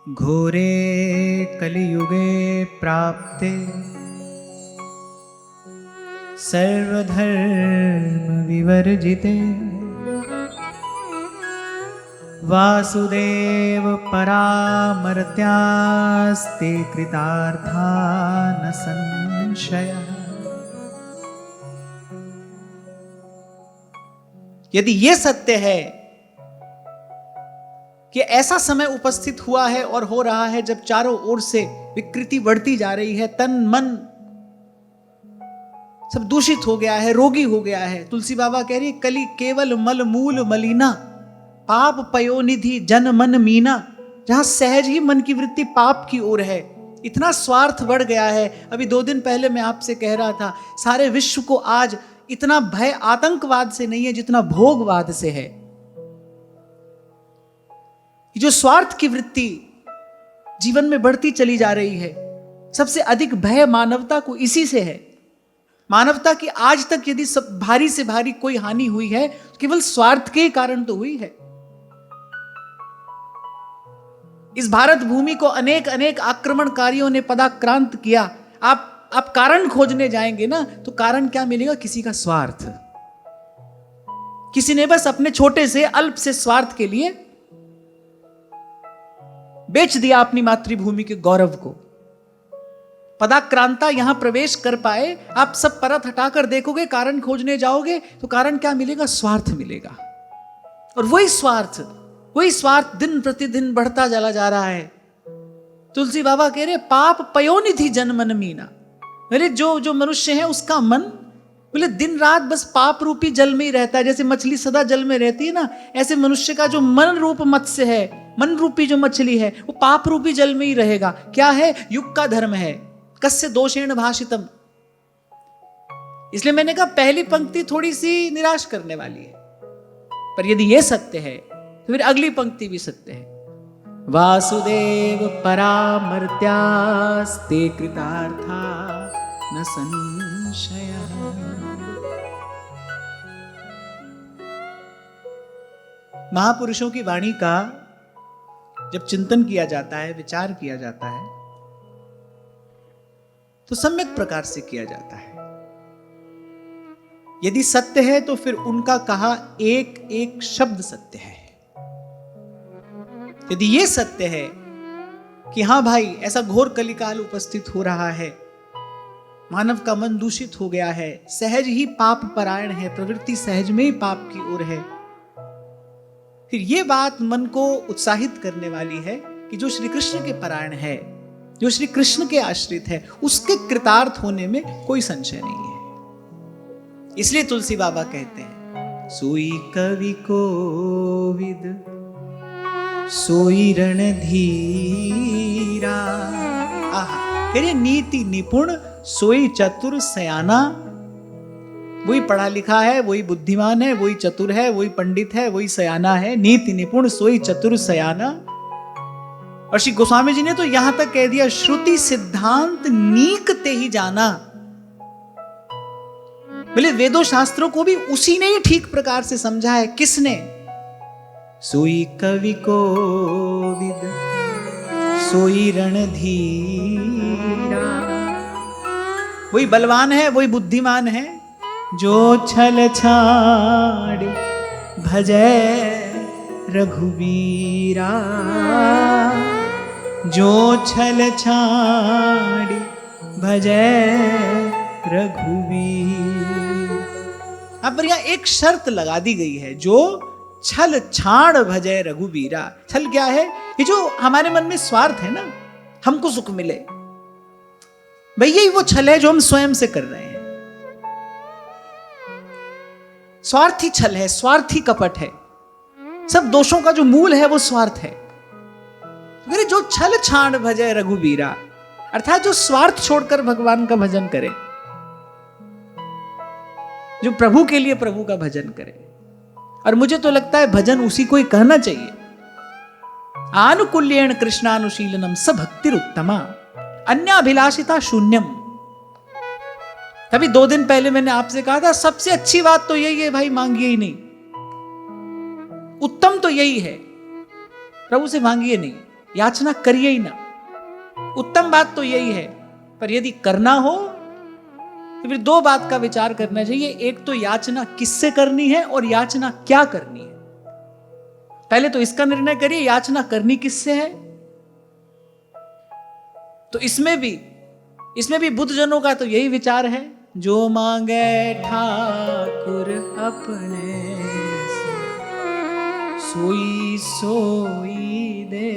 घोरे कलियुगे प्राप्ते सर्वधर्म विवर्जिते वासुदेव परामर्त्यास्ते कृतार्था न संशयः। यदि ये सत्य है कि ऐसा समय उपस्थित हुआ है और हो रहा है जब चारों ओर से विकृति बढ़ती जा रही है, तन मन सब दूषित हो गया है, रोगी हो गया है। तुलसी बाबा कह रही कली केवल मल मूल मलिना पाप पयोनिधि जन मन मीना। जहां सहज ही मन की वृत्ति पाप की ओर है, इतना स्वार्थ बढ़ गया है। अभी 2 दिन पहले मैं आपसे कह रहा था, सारे विश्व को आज इतना भय आतंकवाद से नहीं है जितना भोगवाद से है। जो स्वार्थ की वृत्ति जीवन में बढ़ती चली जा रही है, सबसे अधिक भय मानवता को इसी से है। मानवता की आज तक यदि सब भारी से भारी कोई हानि हुई है, केवल स्वार्थ के कारण तो हुई है। इस भारत भूमि को अनेक अनेक आक्रमणकारियों ने पदाक्रांत किया। आप कारण खोजने जाएंगे ना, तो कारण क्या मिलेगा? किसी का स्वार्थ। किसी ने बस अपने छोटे से अल्प से स्वार्थ के लिए बेच दिया अपनी मातृभूमि के गौरव को। पदाक्रांता यहां प्रवेश कर पाए। आप सब परत हटाकर देखोगे, कारण खोजने जाओगे तो कारण क्या मिलेगा? स्वार्थ मिलेगा। और वही स्वार्थ दिन प्रतिदिन बढ़ता चला जा रहा है। तुलसी बाबा कह रहे पाप पयोनिधि जन मन मीना। मेरे जो मनुष्य है उसका मन बोले दिन रात बस पाप रूपी जल में ही रहता है। जैसे मछली सदा जल में रहती है ना, ऐसे मनुष्य का जो मन रूप मत्स्य है, मन रूपी जो मछली है, वो पाप रूपी जल में ही रहेगा। क्या है? युग का धर्म है। कस्य दोषेण भाषितम। इसलिए मैंने कहा पहली पंक्ति थोड़ी सी निराश करने वाली है, पर यदि यह सत्य है तो फिर अगली पंक्ति भी सत्य है। वासुदेव परामर्त्यास्ते कृतार्था न संशयः। महापुरुषों की वाणी का जब चिंतन किया जाता है, विचार किया जाता है, तो सम्यक प्रकार से किया जाता है। यदि सत्य है तो फिर उनका कहा एक एक शब्द सत्य है। यदि यह सत्य है कि हां भाई ऐसा घोर कलिकाल उपस्थित हो रहा है, मानव का मन दूषित हो गया है, सहज ही पाप परायण है, प्रवृत्ति सहज में ही पाप की ओर है, फिर यह बात मन को उत्साहित करने वाली है कि जो श्री कृष्ण के परायण है, जो श्री कृष्ण के आश्रित है, उसके कृतार्थ होने में कोई संशय नहीं है। इसलिए तुलसी बाबा कहते हैं सोई कवि कोविद सोई रणधीरा। आहा, कहिए नीति निपुण सोई चतुर सयाना। वही पढ़ा लिखा है, वही बुद्धिमान है, वही चतुर है, वही पंडित है, वही सयाना है। नीति निपुण सोई चतुर सयाना। और श्री गोस्वामी जी ने तो यहां तक कह दिया श्रुति सिद्धांत नीकते ही जाना। बोले वेदों शास्त्रों को भी उसी ने ही ठीक प्रकार से समझा है। किसने? सोई कवि कोविद सोई रणधीरा। वही बलवान है, वही बुद्धिमान है, जो छल छाड़ भजै रघुवीरा। जो छल छाड़ भजै रघुवीर। अब पर यहां एक शर्त लगा दी गई है, जो छल छाड़ भजय रघुवीरा। छल क्या है? ये जो हमारे मन में स्वार्थ है ना, हमको सुख मिले, भाई यही वो छल है जो हम स्वयं से कर रहे हैं। स्वार्थी छल है, स्वार्थी कपट है। सब दोषों का जो मूल है वो स्वार्थ है। तो जो छल छाड़ भजय रघुवीरा, अर्थात जो स्वार्थ छोड़कर भगवान का भजन करे, जो प्रभु के लिए प्रभु का भजन करे। और मुझे तो लगता है भजन उसी को ही कहना चाहिए। आनुकूल्येण कृष्णानुशीलनम स भक्तिरुत्तमा अन्याभिलाषिता शून्यम। तभी 2 दिन पहले मैंने आपसे कहा था सबसे अच्छी बात तो यही है भाई, मांगिए ही नहीं। उत्तम तो यही है, प्रभु से मांगिए नहीं। याचना करिए ही ना। उत्तम बात तो यही है, पर यदि करना हो तो फिर दो बात का विचार करना चाहिए। एक तो याचना किससे करनी है और याचना क्या करनी है। पहले तो इसका निर्णय करिए याचना करनी किससे है। तो इसमें भी बुद्ध जनों का तो यही विचार है, जो मांगे ठाकुर अपने से, सोई सोई दे।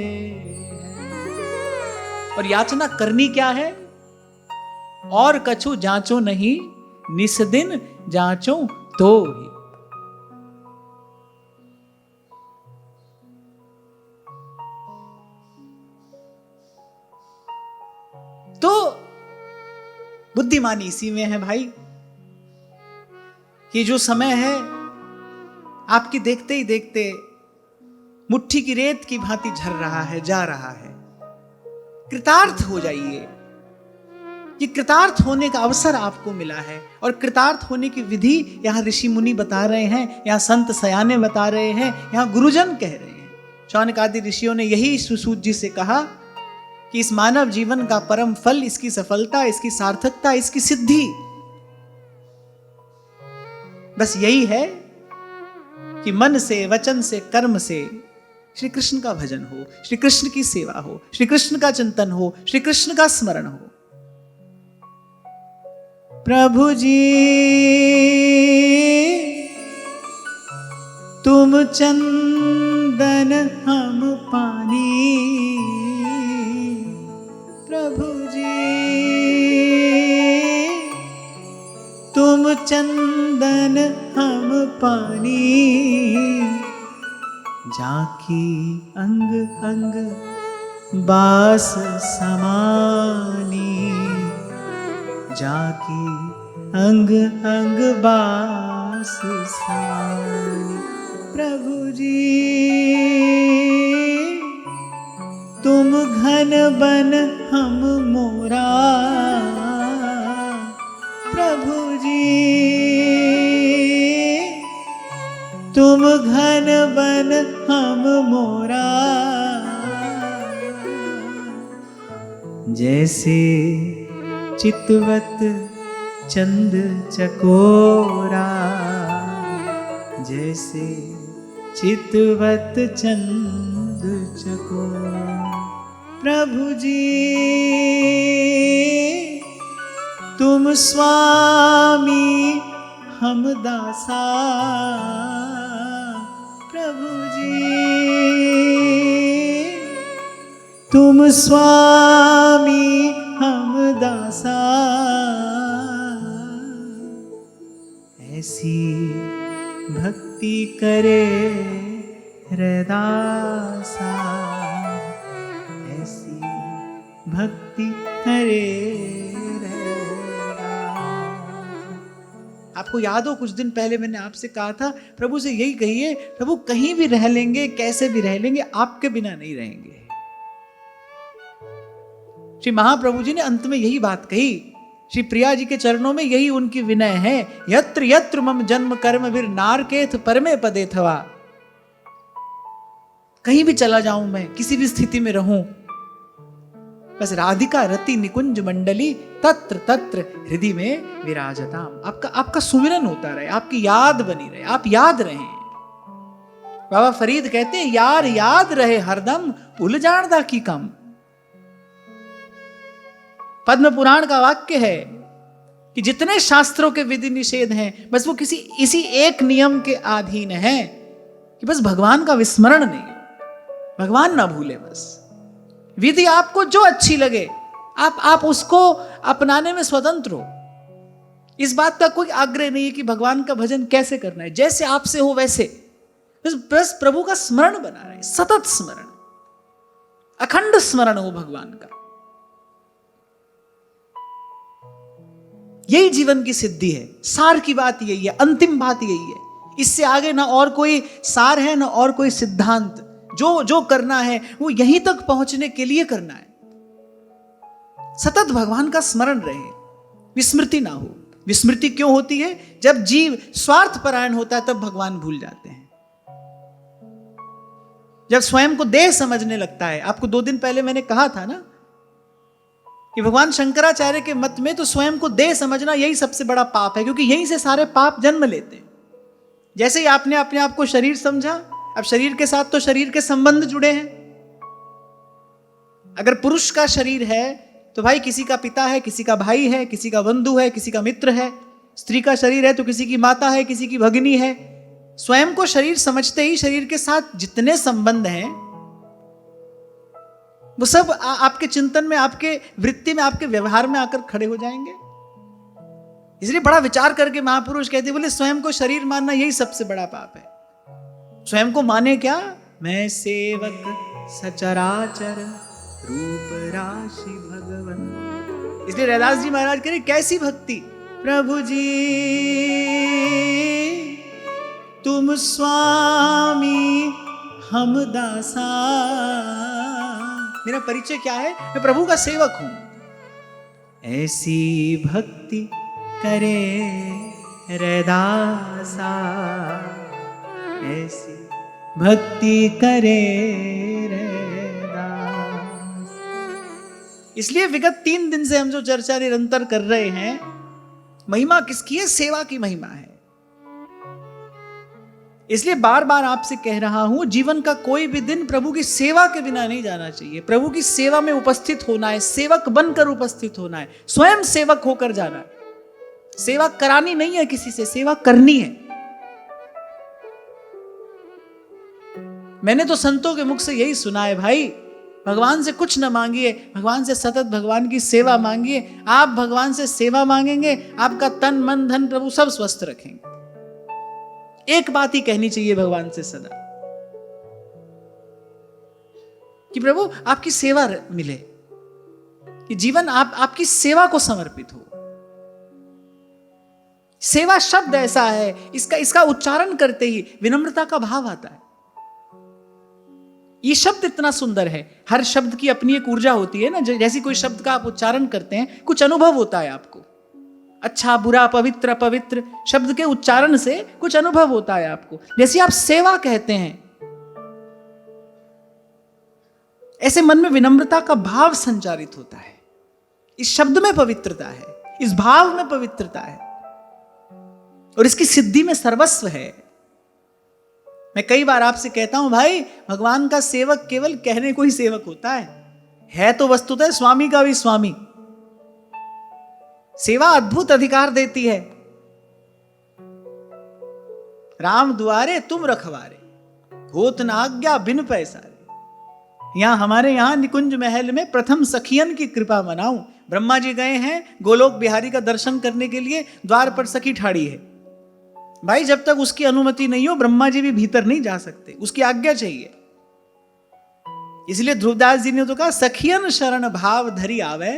और याचना करनी क्या है? और कछु जांचो नहीं, निस दिन जांचो तो ही। तो बुद्धिमानी इसी में है भाई, कि जो समय है आपकी देखते ही देखते मुट्ठी की रेत की भांति झर रहा है, जा रहा है। कृतार्थ हो जाइए। ये कृतार्थ होने का अवसर आपको मिला है, और कृतार्थ होने की विधि यहां ऋषि मुनि बता रहे हैं, यहां संत सयाने बता रहे हैं, यहां गुरुजन कह रहे हैं। शौनक आदि ऋषियों ने यही सुसूत जी से कहा कि इस मानव जीवन का परम फल, इसकी सफलता, इसकी सार्थकता, इसकी सिद्धि बस यही है कि मन से, वचन से, कर्म से श्री कृष्ण का भजन हो, श्री कृष्ण की सेवा हो, श्री कृष्ण का चिंतन हो, श्री कृष्ण का स्मरण हो। प्रभु जी तुम चंदन हम पानी, प्रभु जी तुम चंदन हम पानी, जाकी अंग अंग बास समानी, जाकी अंग अंग बास समानी। प्रभु जी तुम घन बन हम मोरा, प्रभु जी तुम घन बन हम मोरा, जैसे चितवत चंद चकोरा, जैसे चितवत चंद चकोरा। प्रभु जी तुम स्वामी हम दासा, प्रभु जी तुम स्वामी हम दासा, ऐसी भक्ति करे हृदासा, ऐसी भक्ति करे हृदासा। आपको याद हो कुछ दिन पहले मैंने आपसे कहा था प्रभु से यही कहिए, प्रभु कहीं भी रह लेंगे, कैसे भी रह लेंगे, आपके बिना नहीं रहेंगे। श्री महाप्रभु जी ने अंत में यही बात कही, श्री प्रिया जी के चरणों में यही उनकी विनय है, यत्र यत्र मम जन्म कर्म वीर नारकेथ परमे पदे थवा। कहीं भी चला जाऊं मैं, किसी भी स्थिति में रहूं, बस राधिका रति निकुंज मंडली तत्र तत्र हृदय में विराजताम। आपका सुमिरन होता रहे, आपकी याद बनी रहे, आप याद रहें। बाबा फरीद कहते हैं यार याद रहे हरदम, भूल जानदा की कम। पद्म पुराण का वाक्य है कि जितने शास्त्रों के विधि निषेध हैं, बस वो इसी एक नियम के अधीन है कि बस भगवान का विस्मरण नहीं, भगवान ना भूले। बस विधि आपको जो अच्छी लगे आप उसको अपनाने में स्वतंत्र हो। इस बात का कोई आग्रह नहीं है कि भगवान का भजन कैसे करना है, जैसे आपसे हो वैसे, बस प्रभु का स्मरण बना रहे, सतत स्मरण, अखंड स्मरण हो भगवान का। यही जीवन की सिद्धि है। सार की बात यही है, अंतिम बात यही है। इससे आगे ना और कोई सार है ना और कोई सिद्धांत। जो करना है वो यहीं तक पहुंचने के लिए करना है। सतत भगवान का स्मरण रहे, विस्मृति ना हो। विस्मृति क्यों होती है? जब जीव स्वार्थ परायण होता है तब भगवान भूल जाते हैं। जब स्वयं को देह समझने लगता है। आपको 2 दिन पहले मैंने कहा था ना कि भगवान शंकराचार्य के मत में तो स्वयं को देह समझना यही सबसे बड़ा पाप है, क्योंकि यहीं से सारे पाप जन्म लेते हैं। जैसे ही आपने अपने आप को शरीर समझा, अब शरीर के साथ तो शरीर के संबंध जुड़े हैं। अगर पुरुष का शरीर है तो भाई किसी का पिता है, किसी का भाई है, किसी का बंधु है, किसी का मित्र है। स्त्री का शरीर है तो किसी की माता है, किसी की भगिनी है। स्वयं को शरीर समझते ही शरीर के साथ जितने संबंध हैं वो सब आपके चिंतन में, आपके वृत्ति में, आपके व्यवहार में आकर खड़े हो जाएंगे। इसलिए बड़ा विचार करके महापुरुष कहते बोले स्वयं को शरीर मानना यही सबसे बड़ा पाप है। स्वयं को माने क्या? मैं सेवक सचराचर रूप राशि भगवन। इसलिए रैदास जी महाराज कह रहे कैसी भक्ति? प्रभु जी तुम स्वामी हम दासा। मेरा परिचय क्या है? मैं प्रभु का सेवक हूं। ऐसी भक्ति करे रैदासा, ऐसी भक्ति करे रैदास। इसलिए विगत 3 दिन से हम जो चर्चा निरंतर कर रहे हैं, महिमा किसकी है? सेवा की महिमा है। इसलिए बार बार आपसे कह रहा हूं, जीवन का कोई भी दिन प्रभु की सेवा के बिना नहीं जाना चाहिए। प्रभु की सेवा में उपस्थित होना है, सेवक बनकर उपस्थित होना है, स्वयं सेवक होकर जाना है। सेवा करानी नहीं है किसी से, सेवा करनी है। मैंने तो संतों के मुख से यही सुना है, भाई भगवान से कुछ न मांगिए, भगवान से सतत भगवान की सेवा मांगिए। आप भगवान से सेवा मांगेंगे, आपका तन मन धन प्रभु सब स्वस्थ रखेंगे। एक बात ही कहनी चाहिए भगवान से सदा कि प्रभु आपकी सेवा मिले, कि जीवन आपकी सेवा को समर्पित हो। सेवा शब्द ऐसा है, इसका उच्चारण करते ही विनम्रता का भाव आता है। ये शब्द इतना सुंदर है। हर शब्द की अपनी एक ऊर्जा होती है ना। जैसी कोई शब्द का आप उच्चारण करते हैं, कुछ अनुभव होता है आपको। अच्छा बुरा पवित्र अपवित्र शब्द के उच्चारण से कुछ अनुभव होता है आपको। जैसे आप सेवा कहते हैं, ऐसे मन में विनम्रता का भाव संचारित होता है। इस शब्द में पवित्रता है, इस भाव में पवित्रता है, और इसकी सिद्धि में सर्वस्व है। मैं कई बार आपसे कहता हूं, भाई भगवान का सेवक केवल कहने को ही सेवक होता है तो वस्तुतः स्वामी का भी स्वामी। सेवा अद्भुत अधिकार देती है। राम दुआरे तुम रखवारे, होत न आज्ञा बिन पैसारे। हमारे यहां निकुंज महल में प्रथम सखियन की कृपा मनाऊं। ब्रह्मा जी गए हैं गोलोक बिहारी का दर्शन करने के लिए, द्वार पर सखी ठाड़ी है। भाई जब तक उसकी अनुमति नहीं हो ब्रह्मा जी भी भीतर नहीं जा सकते, उसकी आज्ञा चाहिए। इसलिए ध्रुवदास जी ने तो कहा, सखियन शरण भाव धरी आवे,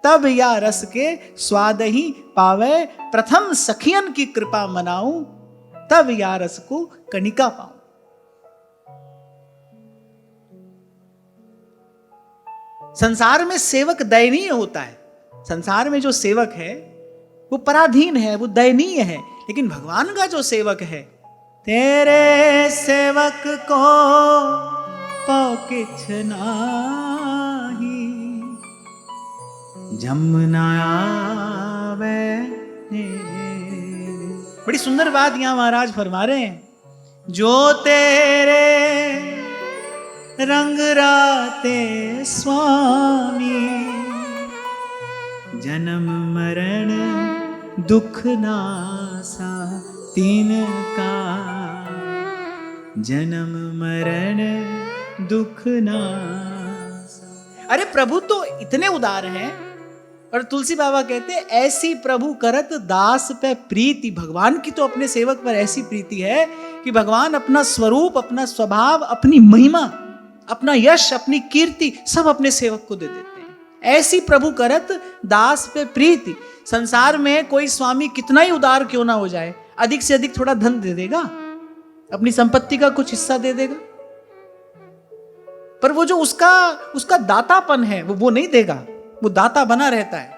तब या रस के स्वाद ही पावे। प्रथम सखियन की कृपा मनाऊं, तब या रस को कणिका पाऊं। संसार में सेवक दयनीय होता है। संसार में जो सेवक है वो पराधीन है, वो दयनीय है। लेकिन भगवान का जो सेवक है, तेरे सेवक को पाओ किछ नाही, जमुना आवे। बड़ी सुंदर बात यहां महाराज फरमा रहे हैं, जो तेरे रंग राते स्वामी, जन्म मरण दुख नासा तीन का, जन्म मरण दुख नासा। अरे प्रभु तो इतने उदार हैं। और तुलसी बाबा कहते हैं, ऐसी प्रभु करत दास पे प्रीति। भगवान की तो अपने सेवक पर ऐसी प्रीति है कि भगवान अपना स्वरूप, अपना स्वभाव, अपनी महिमा, अपना यश, अपनी कीर्ति सब अपने सेवक को दे देते हैं। ऐसी प्रभु करत दास पे प्रीति। संसार में कोई स्वामी कितना ही उदार क्यों ना हो जाए, अधिक से अधिक थोड़ा धन दे देगा, अपनी संपत्ति का कुछ हिस्सा दे देगा, पर वो जो उसका दातापन है वो नहीं देगा, वो दाता बना रहता है।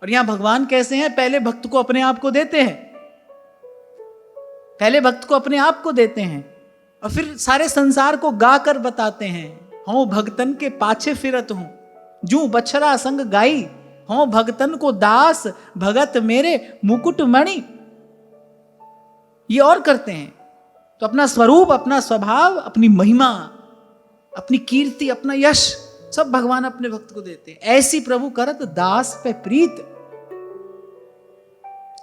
और यहां भगवान कैसे हैं? पहले भक्त को अपने आप को देते हैं, पहले भक्त को अपने आप को देते हैं। और फिर सारे संसार को गा कर बताते हैं, हों भगतन के पाछे फिरत हूं, जू बछरा संग गाई, हों भगतन को दास भगत मेरे मुकुट मणि। ये और करते हैं। तो अपना स्वरूप, अपना स्वभाव, अपनी महिमा, अपनी कीर्ति, अपना यश सब भगवान अपने भक्त को देते हैं। ऐसी प्रभु करत दास पे प्रीत।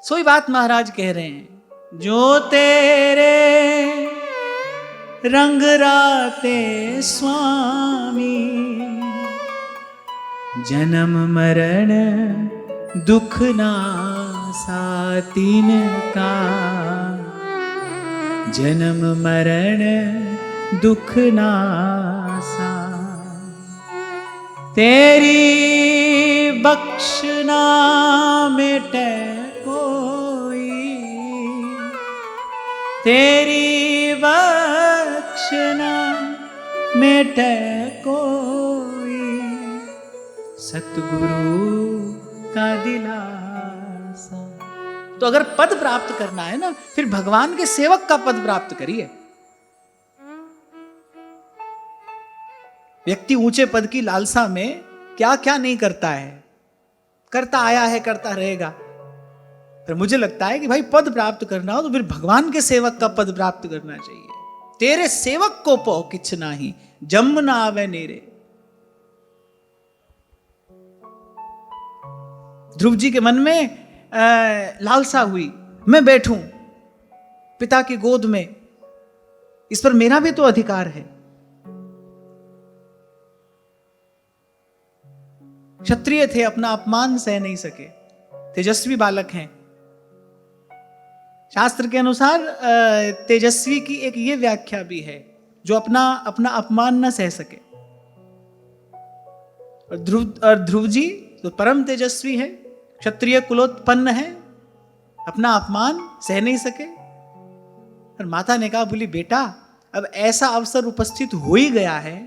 सोई बात महाराज कह रहे हैं, जो तेरे रंग राते स्वामी, जन्म मरण दुख नासा तीन का, जन्म मरण दुख नासा, तेरी बख्शना मिटे कोई, तेरी बख्शना मिटे कोई, सतगुरु का दिलासा। तो अगर पद प्राप्त करना है ना, फिर भगवान के सेवक का पद प्राप्त करिए। व्यक्ति ऊंचे पद की लालसा में क्या क्या नहीं करता है, करता आया है, करता रहेगा। पर मुझे लगता है कि भाई पद प्राप्त करना हो तो फिर भगवान के सेवक का पद प्राप्त करना चाहिए। तेरे सेवक को पो किछ नाही, जम ना आवे नेरे। ध्रुव जी के मन में लालसा हुई, मैं बैठूं पिता की गोद में, इस पर मेरा भी तो अधिकार है। क्षत्रिय थे, अपना अपमान सह नहीं सके, तेजस्वी बालक हैं। शास्त्र के अनुसार तेजस्वी की एक ये व्याख्या भी है, जो अपना अपमान न सह सके। और ध्रुव जी तो परम तेजस्वी है, क्षत्रिय कुलोत्पन्न है, अपना अपमान सह नहीं सके। और माता ने कहा, बोली बेटा अब ऐसा अवसर उपस्थित हो ही गया है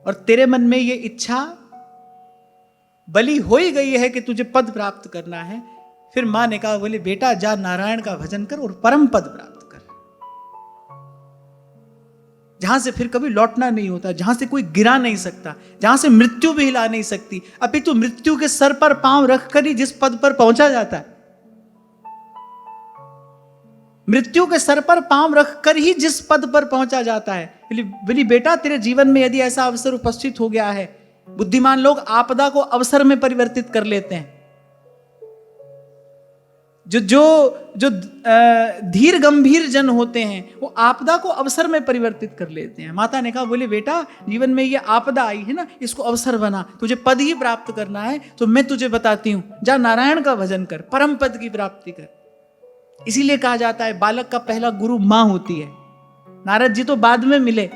और तेरे मन में ये इच्छा बली हो ही गई है कि तुझे पद प्राप्त करना है। फिर मां ने कहा, बोले बेटा जा नारायण का भजन कर और परम पद प्राप्त कर, जहां से फिर कभी लौटना नहीं होता, जहां से कोई गिरा नहीं सकता, जहां से मृत्यु भी हिला नहीं सकती। अपितु मृत्यु के सर पर पांव रखकर ही जिस पद पर पहुंचा जाता है, मृत्यु के सर पर पांव रखकर ही जिस पद पर पहुंचा जाता है। बोली बेटा तेरे जीवन में यदि ऐसा अवसर उपस्थित हो गया है, बुद्धिमान लोग आपदा को अवसर में परिवर्तित कर लेते हैं। जो धीर गंभीर जन होते हैं वो आपदा को अवसर में परिवर्तित कर लेते हैं। माता ने कहा, बोले बेटा जीवन में ये आपदा आई है ना, इसको अवसर बना, तुझे पद ही प्राप्त करना है तो मैं तुझे बताती हूं, जा नारायण का भजन कर, परम पद की प्राप्ति कर। इसीलिए कहा जाता है बालक का पहला गुरु मां होती है। नारद जी तो बाद में मिले।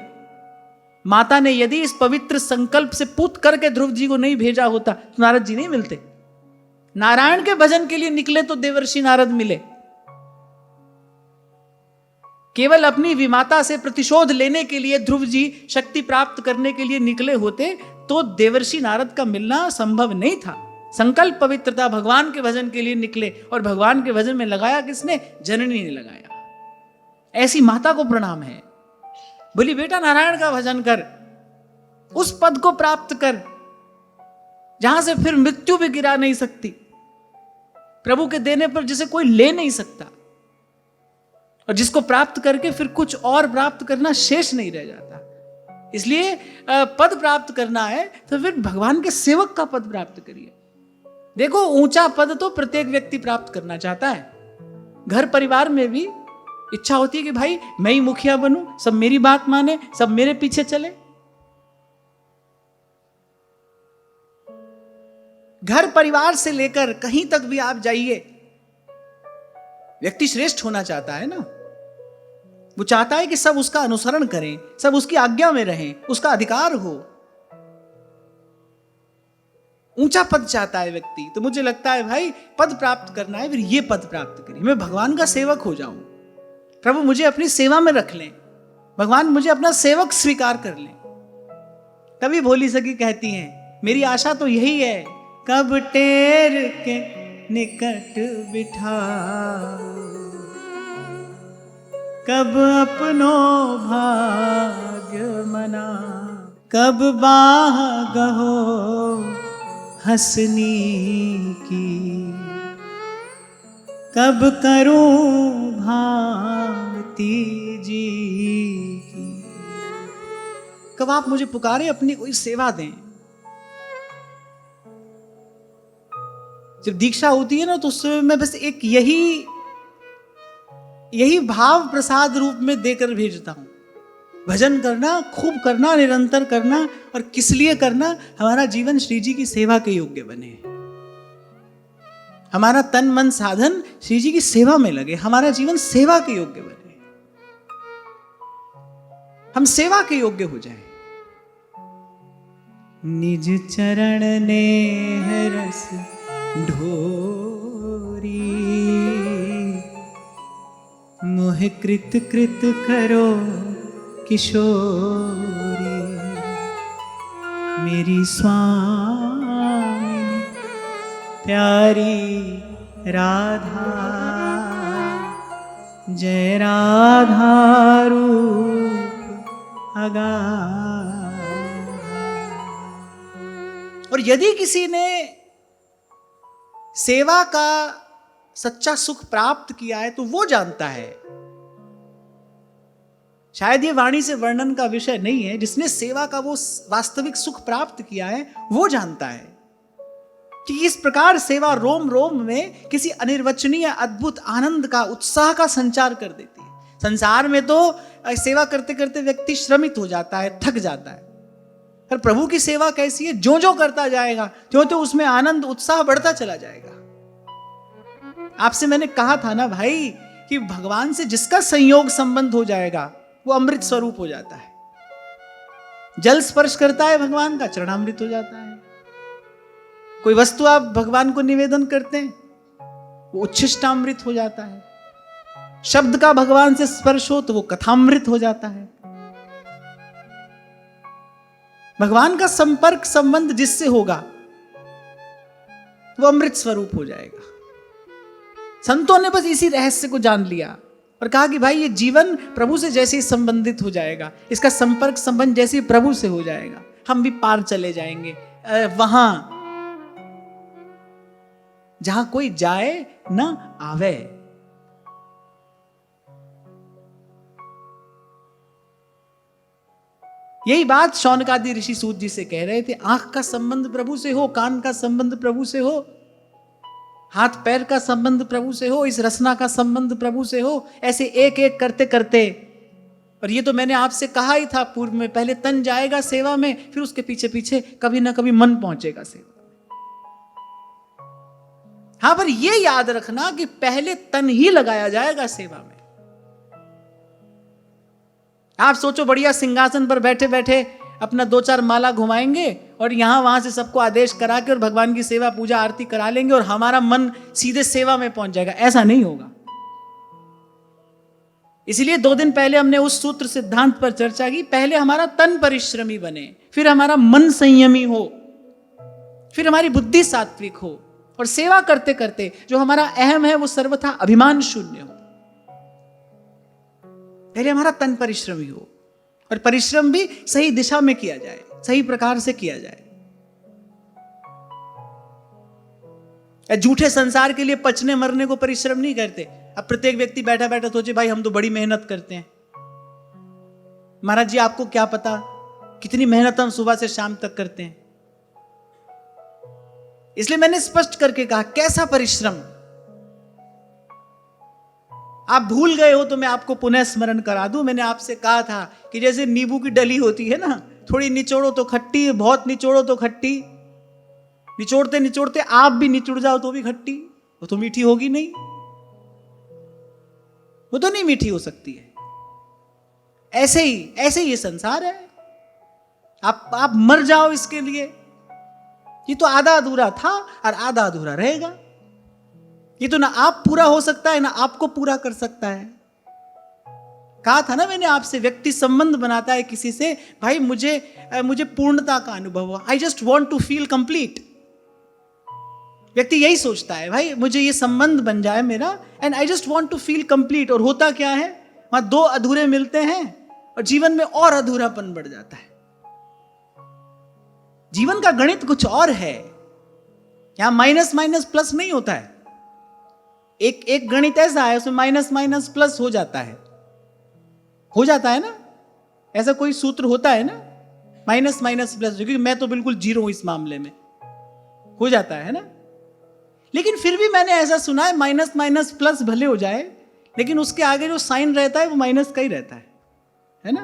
माता ने यदि इस पवित्र संकल्प से पूत करके ध्रुव जी को नहीं भेजा होता तो नारद जी नहीं मिलते। नारायण के भजन के लिए निकले तो देवर्षि नारद मिले। केवल अपनी विमाता से प्रतिशोध लेने के लिए ध्रुव जी शक्ति प्राप्त करने के लिए निकले होते तो देवर्षि नारद का मिलना संभव नहीं था। संकल्प पवित्रता, भगवान के भजन के लिए निकले और भगवान के भजन में लगाया किसने? जननी ने लगाया। ऐसी माता को प्रणाम है। बोली बेटा नारायण का भजन कर, उस पद को प्राप्त कर जहां से फिर मृत्यु भी गिरा नहीं सकती, प्रभु के देने पर जिसे कोई ले नहीं सकता, और जिसको प्राप्त करके फिर कुछ और प्राप्त करना शेष नहीं रह जाता। इसलिए पद प्राप्त करना है तो फिर भगवान के सेवक का पद प्राप्त करिए। देखो ऊंचा पद तो प्रत्येक व्यक्ति प्राप्त करना चाहता है। घर परिवार में भी इच्छा होती है कि भाई मैं ही मुखिया बनूं, सब मेरी बात माने, सब मेरे पीछे चले। घर परिवार से लेकर कहीं तक भी आप जाइए, व्यक्ति श्रेष्ठ होना चाहता है ना। वो चाहता है कि सब उसका अनुसरण करें, सब उसकी आज्ञा में रहें, उसका अधिकार हो। ऊंचा पद चाहता है व्यक्ति। तो मुझे लगता है भाई पद प्राप्त करना है, फिर ये पद प्राप्त करिए। मैं भगवान का सेवक हो जाऊं, प्रभु मुझे अपनी सेवा में रख लें, भगवान मुझे अपना सेवक स्वीकार कर लें। तभी भोली सखी कहती हैं, मेरी आशा तो यही है, कब टेर के निकट बिठा, कब अपनो भाग्य मना, कब बाह गहो हंसनी की, कब करूं भांति जी की। कब आप मुझे पुकारे अपनी कोई सेवा दें। जब दीक्षा होती है ना तो उस समय मैं बस एक यही भाव प्रसाद रूप में देकर भेजता हूं। भजन करना, खूब करना, निरंतर करना, और किस लिए करना? हमारा जीवन श्री जी की सेवा के योग्य बने, हमारा तन मन साधन श्री जी की सेवा में लगे, हमारा जीवन सेवा के योग्य बने, हम सेवा के योग्य हो जाए। निज चरण ने है रस ढोरी, मोह कृत कृत करो किशोरी, मेरी स्वामी प्यारी राधा, जय राधा रूप अगा। और यदि किसी ने सेवा का सच्चा सुख प्राप्त किया है तो वो जानता है, शायद ये वाणी से वर्णन का विषय नहीं है, जिसने सेवा का वो वास्तविक सुख प्राप्त किया है वो जानता है कि इस प्रकार सेवा रोम रोम में किसी अनिर्वचनीय अद्भुत आनंद का, उत्साह का संचार कर देती है। संसार में तो सेवा करते करते व्यक्ति श्रमित हो जाता है, थक जाता है, पर प्रभु की सेवा कैसी है? जो जो करता जाएगा त्यों तो उसमें आनंद उत्साह बढ़ता चला जाएगा। आपसे मैंने कहा था ना भाई कि भगवान से जिसका संयोग संबंध हो जाएगा वो अमृत स्वरूप हो जाता है। जल स्पर्श करता है भगवान का, चरणामृत हो जाता है। कोई वस्तु आप भगवान को निवेदन करते हैं, वो उच्छिष्टामृत हो जाता है। शब्द का भगवान से स्पर्श हो तो वो कथामृत हो जाता है। भगवान का संपर्क संबंध जिससे होगा वो अमृत स्वरूप हो जाएगा। संतों ने बस इसी रहस्य को जान लिया और कहा कि भाई ये जीवन प्रभु से जैसे ही संबंधित हो जाएगा, इसका संपर्क संबंध जैसे ही प्रभु से हो जाएगा, हम भी पार चले जाएंगे वहां जहां कोई जाए ना आवे। यही बात शौनकादि ऋषि सूत जी से कह रहे थे। आंख का संबंध प्रभु से हो, कान का संबंध प्रभु से हो, हाथ पैर का संबंध प्रभु से हो, इस रसना का संबंध प्रभु से हो, ऐसे एक एक करते करते। और ये तो मैंने आपसे कहा ही था पूर्व में, पहले तन जाएगा सेवा में, फिर उसके पीछे पीछे कभी ना कभी मन पहुंचेगा सेवा। हाँ, पर ये याद रखना कि पहले तन ही लगाया जाएगा सेवा में। आप सोचो बढ़िया सिंहासन पर बैठे बैठे अपना 2-4 माला घुमाएंगे और यहां वहां से सबको आदेश करा के और भगवान की सेवा पूजा आरती करा लेंगे और हमारा मन सीधे सेवा में पहुंच जाएगा। ऐसा नहीं होगा। इसलिए 2 दिन पहले हमने उस सूत्र सिद्धांत पर चर्चा की। पहले हमारा तन परिश्रमी बने, फिर हमारा मन संयमी हो, फिर हमारी बुद्धि सात्विक हो, और सेवा करते करते जो हमारा अहम है वो सर्वथा अभिमान शून्य हो। पहले हमारा तन परिश्रमी हो, और परिश्रम भी सही दिशा में किया जाए, सही प्रकार से किया जाए। झूठे संसार के लिए पचने मरने को परिश्रम नहीं करते। अब प्रत्येक व्यक्ति बैठा बैठा सोचे भाई हम तो बड़ी मेहनत करते हैं। महाराज जी आपको क्या पता कितनी मेहनत हम सुबह से शाम तक करते हैं। इसलिए मैंने स्पष्ट करके कहा कैसा परिश्रम। आप भूल गए हो तो मैं आपको पुनः स्मरण करा दूं। मैंने आपसे कहा था कि जैसे नींबू की डली होती है ना, थोड़ी निचोड़ो तो खट्टी, बहुत निचोड़ो तो खट्टी, निचोड़ते निचोड़ते आप भी निचुड़ जाओ तो भी खट्टी, वो तो मीठी होगी नहीं, वो तो नहीं मीठी हो सकती है। ऐसे ही ये संसार है। आप मर जाओ इसके लिए, ये तो आधा अधूरा था और आधा अधूरा रहेगा। ये तो ना आप पूरा हो सकता है ना आपको पूरा कर सकता है। कहा था ना मैंने आपसे, व्यक्ति संबंध बनाता है किसी से, भाई मुझे पूर्णता का अनुभव हो, I just want to feel complete. व्यक्ति यही सोचता है, भाई मुझे ये संबंध बन जाए मेरा, and I just want to feel complete. और होता क्या है, वहां दो अधूरे मिलते हैं और जीवन में और अधूरापन बढ़ जाता है। जीवन का गणित कुछ और है, यहां माइनस माइनस प्लस नहीं होता है। एक गणित ऐसा है उसमें माइनस माइनस प्लस हो जाता है ना, ऐसा कोई सूत्र होता है ना, माइनस माइनस प्लस, क्योंकि मैं तो बिल्कुल जीरो हूं इस मामले में, हो जाता है ना। लेकिन फिर भी मैंने ऐसा सुना है माइनस माइनस प्लस भले हो जाए, लेकिन उसके आगे जो साइन रहता है वो माइनस का ही रहता है ना।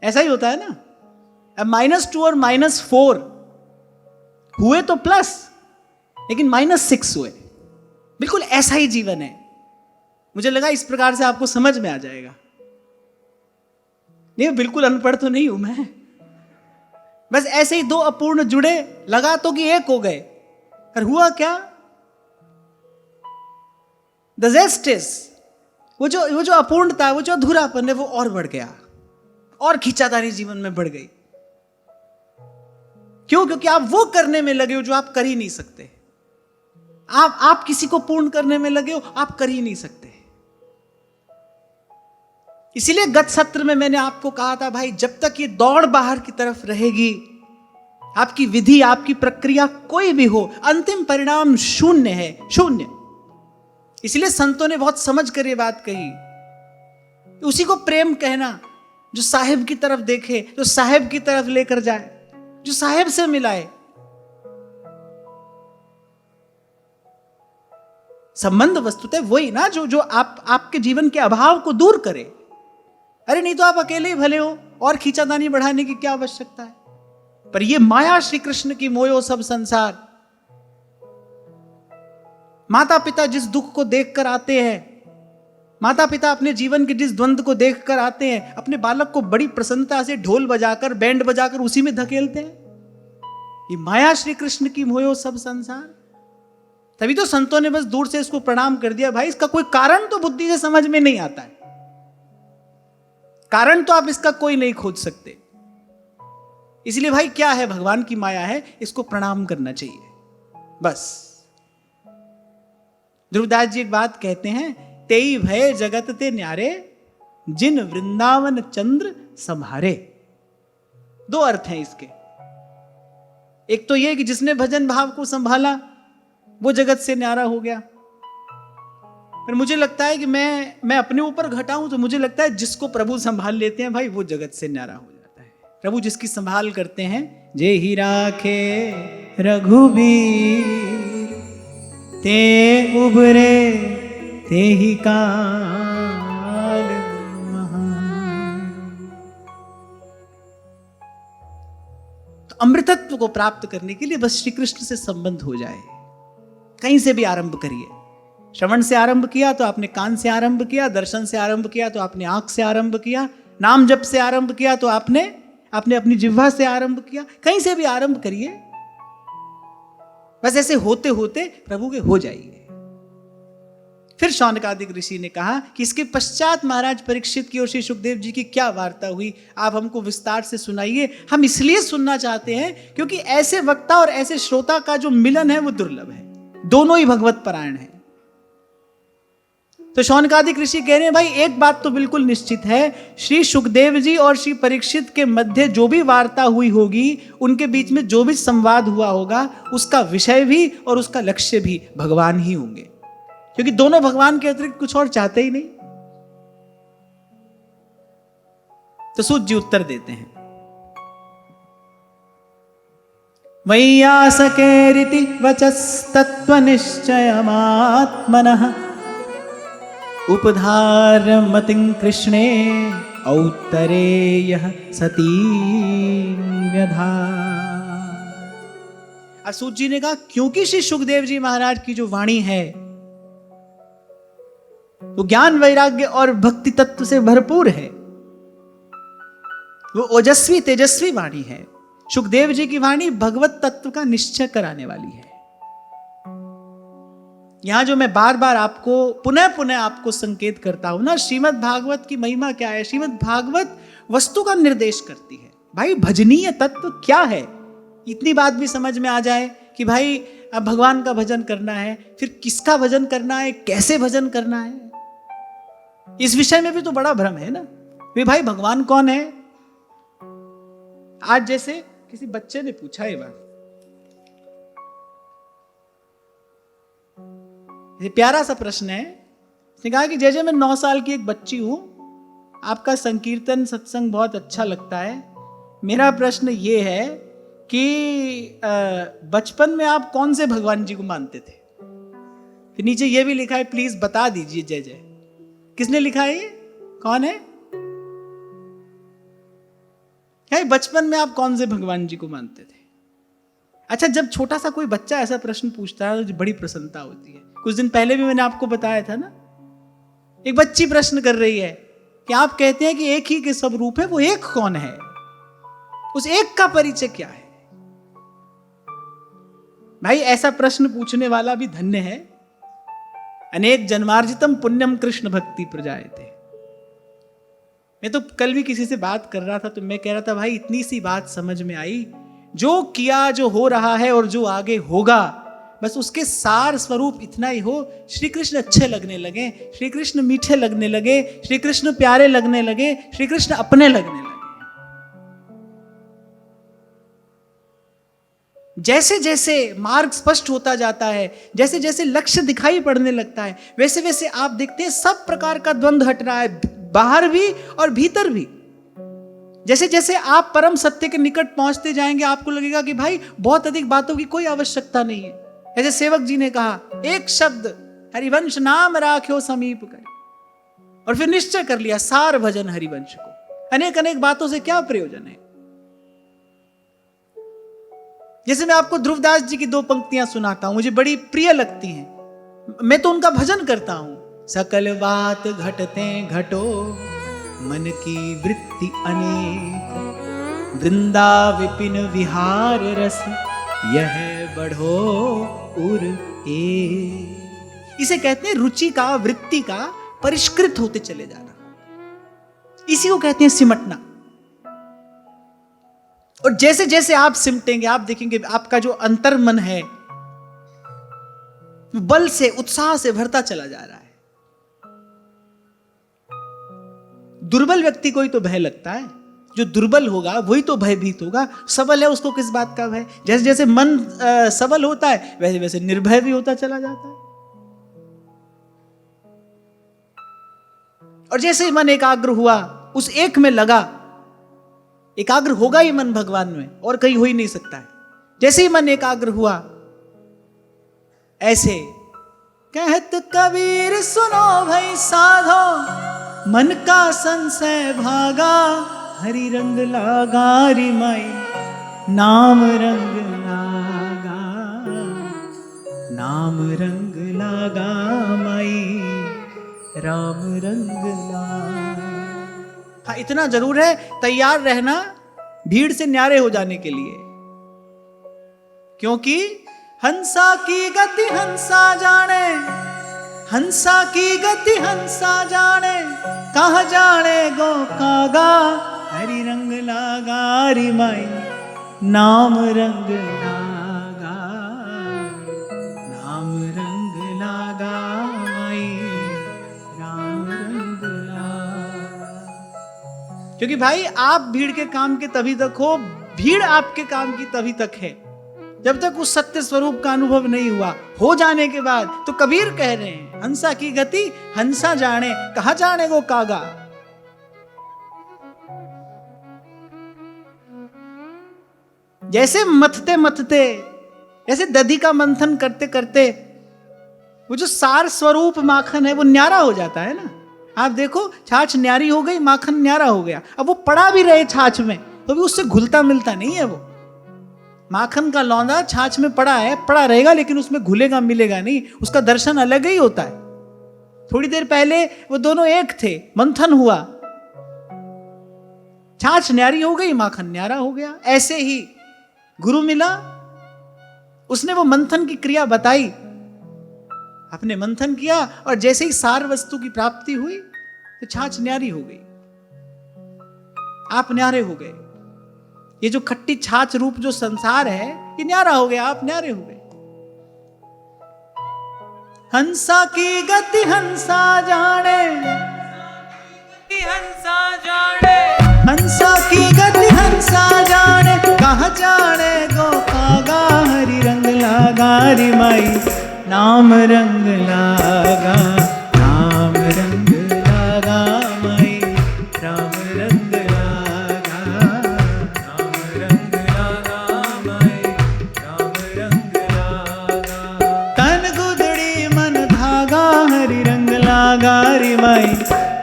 ऐसा ही होता है ना। अब -2 और -4 हुए तो प्लस, लेकिन -6 हुए। बिल्कुल ऐसा ही जीवन है। मुझे लगा इस प्रकार से आपको समझ में आ जाएगा। नहीं, बिल्कुल अनपढ़ तो नहीं हूं मैं, बस ऐसे ही दो अपूर्ण जुड़े, लगा तो कि एक हो गए, पर हुआ क्या? द जेस्ट इज, वो जो अपूर्णता, वो जो अधूरापन है, वो और बढ़ गया, और खींचातानी जीवन में बढ़ गई। क्यों? क्योंकि आप वो करने में लगे हो जो आप कर ही नहीं सकते। आप किसी को पूर्ण करने में लगे हो, आप कर ही नहीं सकते। इसीलिए गत सत्र में मैंने आपको कहा था, भाई जब तक ये दौड़ बाहर की तरफ रहेगी, आपकी विधि, आपकी प्रक्रिया कोई भी हो, अंतिम परिणाम शून्य है, शून्य। इसलिए संतों ने बहुत समझ कर ये बात कही, उसी को प्रेम कहना जो साहिब की तरफ देखे, जो साहिब की तरफ लेकर जाए, जो साहिब से मिलाए। संबंध वस्तुतः वही ना जो आपके जीवन के अभाव को दूर करे। अरे नहीं तो आप अकेले ही भले हो, और खींचातानी बढ़ाने की क्या आवश्यकता है? पर ये माया श्री कृष्ण की मोयो सब संसार। माता पिता जिस दुख को देखकर आते हैं, माता पिता अपने जीवन के जिस द्वंद्व को देखकर आते हैं, अपने बालक को बड़ी प्रसन्नता से ढोल बजाकर, बैंड बजाकर उसी में धकेलते हैं। ये माया श्री कृष्ण की मोयो सब संसार। तभी तो संतों ने बस दूर से इसको प्रणाम कर दिया। भाई इसका कोई कारण तो बुद्धि से समझ में नहीं आता है, कारण तो आप इसका कोई नहीं खोज सकते। इसलिए भाई क्या है, भगवान की माया है, इसको प्रणाम करना चाहिए बस। ध्रुवदास जी एक बात कहते हैं, तेई भय जगत ते न्यारे, जिन वृंदावन चंद्र संभारे। दो अर्थ हैं इसके। एक तो यह कि जिसने भजन भाव को संभाला वो जगत से न्यारा हो गया। पर मुझे लगता है कि मैं अपने ऊपर घटाऊं तो मुझे लगता है जिसको प्रभु संभाल लेते हैं भाई, वो जगत से न्यारा हो जाता है। प्रभु जिसकी संभाल करते हैं, जे ही राखे रघुबीर, ते उबरे ते ही काल महान। तो अमृतत्व को प्राप्त करने के लिए बस श्री कृष्ण से संबंध हो जाए। कहीं से भी आरंभ करिए। श्रवण से आरंभ किया तो आपने कान से आरंभ किया, दर्शन से आरंभ किया तो आपने आंख से आरंभ किया, नाम जप से आरंभ किया तो आपने अपनी जिह्वा से आरंभ किया। कहीं से भी आरंभ करिए, बस ऐसे होते होते प्रभु के हो जाइए। फिर शौनकादिक ऋषि ने कहा कि इसके पश्चात महाराज परीक्षित की और श्री सुखदेव जी की क्या वार्ता हुई, आप हमको विस्तार से सुनाइए। हम इसलिए सुनना चाहते हैं क्योंकि ऐसे वक्ता और ऐसे श्रोता का जो मिलन है वो दुर्लभ है, दोनों ही भगवत परायण है। तो शौनकादिक ऋषि कह रहे हैं, भाई एक बात तो बिल्कुल निश्चित है, श्री सुखदेव जी और श्री परीक्षित के मध्य जो भी वार्ता हुई होगी, उनके बीच में जो भी संवाद हुआ होगा, उसका विषय भी और उसका लक्ष्य भी भगवान ही होंगे, क्योंकि दोनों भगवान के अतिरिक्त कुछ और चाहते ही नहीं। तो सूत जी उत्तर देते हैं, वैयासके रीति वचस्तत्व निश्चयमात्मनः, उपधारमतिं कृष्णे औत्तरेयः सती व्यधा। सूत जी ने कहा क्योंकि श्री सुखदेव जी महाराज की जो वाणी है वो ज्ञान वैराग्य और भक्ति तत्व से भरपूर है, वो ओजस्वी तेजस्वी वाणी है। सुखदेव जी की वाणी भगवत तत्व का निश्चय कराने वाली है। यहां जो मैं बार बार आपको पुनः पुनः आपको संकेत करता हूं ना, श्रीमद् भागवत की महिमा क्या है। श्रीमद् भागवत वस्तु का निर्देश करती है। भाई भजनीय तत्व क्या है, इतनी बात भी समझ में आ जाए कि भाई अब भगवान का भजन करना है, फिर किसका भजन करना है, कैसे भजन करना है, इस विषय में भी तो बड़ा भ्रम है ना, वे भाई भगवान कौन है। आज जैसे किसी बच्चे ने पूछा ये बात, ये प्यारा सा प्रश्न है। उसने कहा कि जैसे मैं 9 साल की एक बच्ची हूं, आपका संकीर्तन सत्संग बहुत अच्छा लगता है। मेरा प्रश्न ये है कि बचपन में आप कौन से भगवान जी को मानते थे। फिर नीचे ये भी लिखा है, प्लीज बता दीजिए जय जय। किसने लिखा है ये, कौन है? बचपन में आप कौन से भगवान जी को मानते थे? अच्छा, जब छोटा सा कोई बच्चा ऐसा प्रश्न पूछता है तो बड़ी प्रसन्नता होती है। कुछ दिन पहले भी मैंने आपको बताया था ना, एक बच्ची प्रश्न कर रही है कि आप कहते हैं कि एक ही के सब रूप है, वो एक कौन है, उस एक का परिचय क्या है। भाई ऐसा प्रश्न पूछने वाला भी धन्य है। अनेक जन्मार्जितम पुण्यम कृष्ण भक्ति प्रजायते। मैं तो कल भी किसी से बात कर रहा था तो मैं कह रहा था भाई इतनी सी बात समझ में आई, जो किया, जो हो रहा है और जो आगे होगा, बस उसके सार स्वरूप इतना ही हो। श्री कृष्ण अच्छे लगने लगे, श्री कृष्ण मीठे लगने लगे, श्री कृष्ण प्यारे लगने लगे, श्री कृष्ण अपने लगने लगे। जैसे जैसे मार्ग स्पष्ट होता जाता है, जैसे जैसे लक्ष्य दिखाई पड़ने लगता है, वैसे वैसे आप देखते हैं सब प्रकार का द्वंद्व हट रहा है, बाहर भी और भीतर भी। जैसे जैसे आप परम सत्य के निकट पहुंचते जाएंगे, आपको लगेगा कि भाई बहुत अधिक बातों की कोई आवश्यकता नहीं है। जैसे सेवक जी ने कहा, एक शब्द हरिवंश नाम राख्यो समीप कर, और फिर निश्चय कर लिया सार भजन हरिवंश को। अनेक अनेक बातों से क्या प्रयोजन है। जैसे मैं आपको ध्रुवदास जी की 2 पंक्तियां सुनाता हूं, मुझे बड़ी प्रिय लगती हैं, मैं तो उनका भजन करता हूं। सकल बात घटते घटो, मन की वृत्ति अनेक, वृंदा विपिन विहार रस, यह बढ़ो उर ए। इसे कहते हैं रुचि का, वृत्ति का परिष्कृत होते चले जाना, इसी को कहते हैं सिमटना। और जैसे जैसे आप सिमटेंगे, आप देखेंगे आपका जो अंतर्मन है बल से, उत्साह से भरता चला जा रहा है। दुर्बल व्यक्ति को ही तो भय लगता है, जो दुर्बल होगा वही तो भयभीत होगा। सबल है उसको किस बात का भय। जैसे जैसे मन सबल होता है वैसे वैसे निर्भय भी होता चला जाता है। और जैसे ही मन एकाग्र हुआ, उस एक में लगा, एकाग्र होगा ही मन भगवान में, और कहीं हो ही नहीं सकता है। जैसे ही मन एकाग्र हुआ, ऐसे कहत कबीर सुनो भाई साधो, मन का संशय भागा, हरि रंग लागा रे माई, नाम रंग लागा, नाम रंग लागा माई, राम रंग लागा। हाँ, इतना जरूर है, तैयार रहना भीड़ से न्यारे हो जाने के लिए, क्योंकि हंसा की गति हंसा जाने, हंसा की गति हंसा जाने, कहाँ जाने गो कागा, हरि रंग लागा रे माई, नाम रंग लागा, नाम रंग लागा माई, राम रंग लागा। क्योंकि भाई आप भीड़ के काम के तभी तक हो, भीड़ आपके काम की तभी तक है, जब तक उस सत्य स्वरूप का अनुभव नहीं हुआ। हो जाने के बाद तो कबीर कह रहे हैं, हंसा की गति हंसा जाने, कहाँ जाने गो कागा। जैसे मथते मथते, जैसे दधी का मंथन करते करते वो जो सार स्वरूप माखन है वो न्यारा हो जाता है ना। आप देखो, छाछ न्यारी हो गई, माखन न्यारा हो गया। अब वो पड़ा भी रहे छाछ में तो भी उससे घुलता मिलता नहीं है। वो माखन का लौंदा छाछ में पड़ा है, पड़ा रहेगा, लेकिन उसमें घुलेगा मिलेगा नहीं, उसका दर्शन अलग ही होता है। थोड़ी देर पहले वो दोनों एक थे, मंथन हुआ, छाछ न्यारी हो गई, माखन न्यारा हो गया। ऐसे ही गुरु मिला, उसने वो मंथन की क्रिया बताई, आपने मंथन किया, और जैसे ही सार वस्तु की प्राप्ति हुई तो छाछ न्यारी हो गई, आप न्यारे हो गए। ये जो खट्टी छाछ रूप जो संसार है ये न्यारा हो गया, आप न्यारे हो गए। हंसा की गति हंसा जाने, हंसा जाने, हंसा की गति हंसा जाने, कहाँ जाने गोपागा हरि रंग लागा रे माई, नाम रंग लागा, नाम रंग लागा माई, राम रंग लागा, नाम रंग लागा माई, राम रंग लागा। तन गुदड़ी मन धागा हरि रंग लागा रे माई,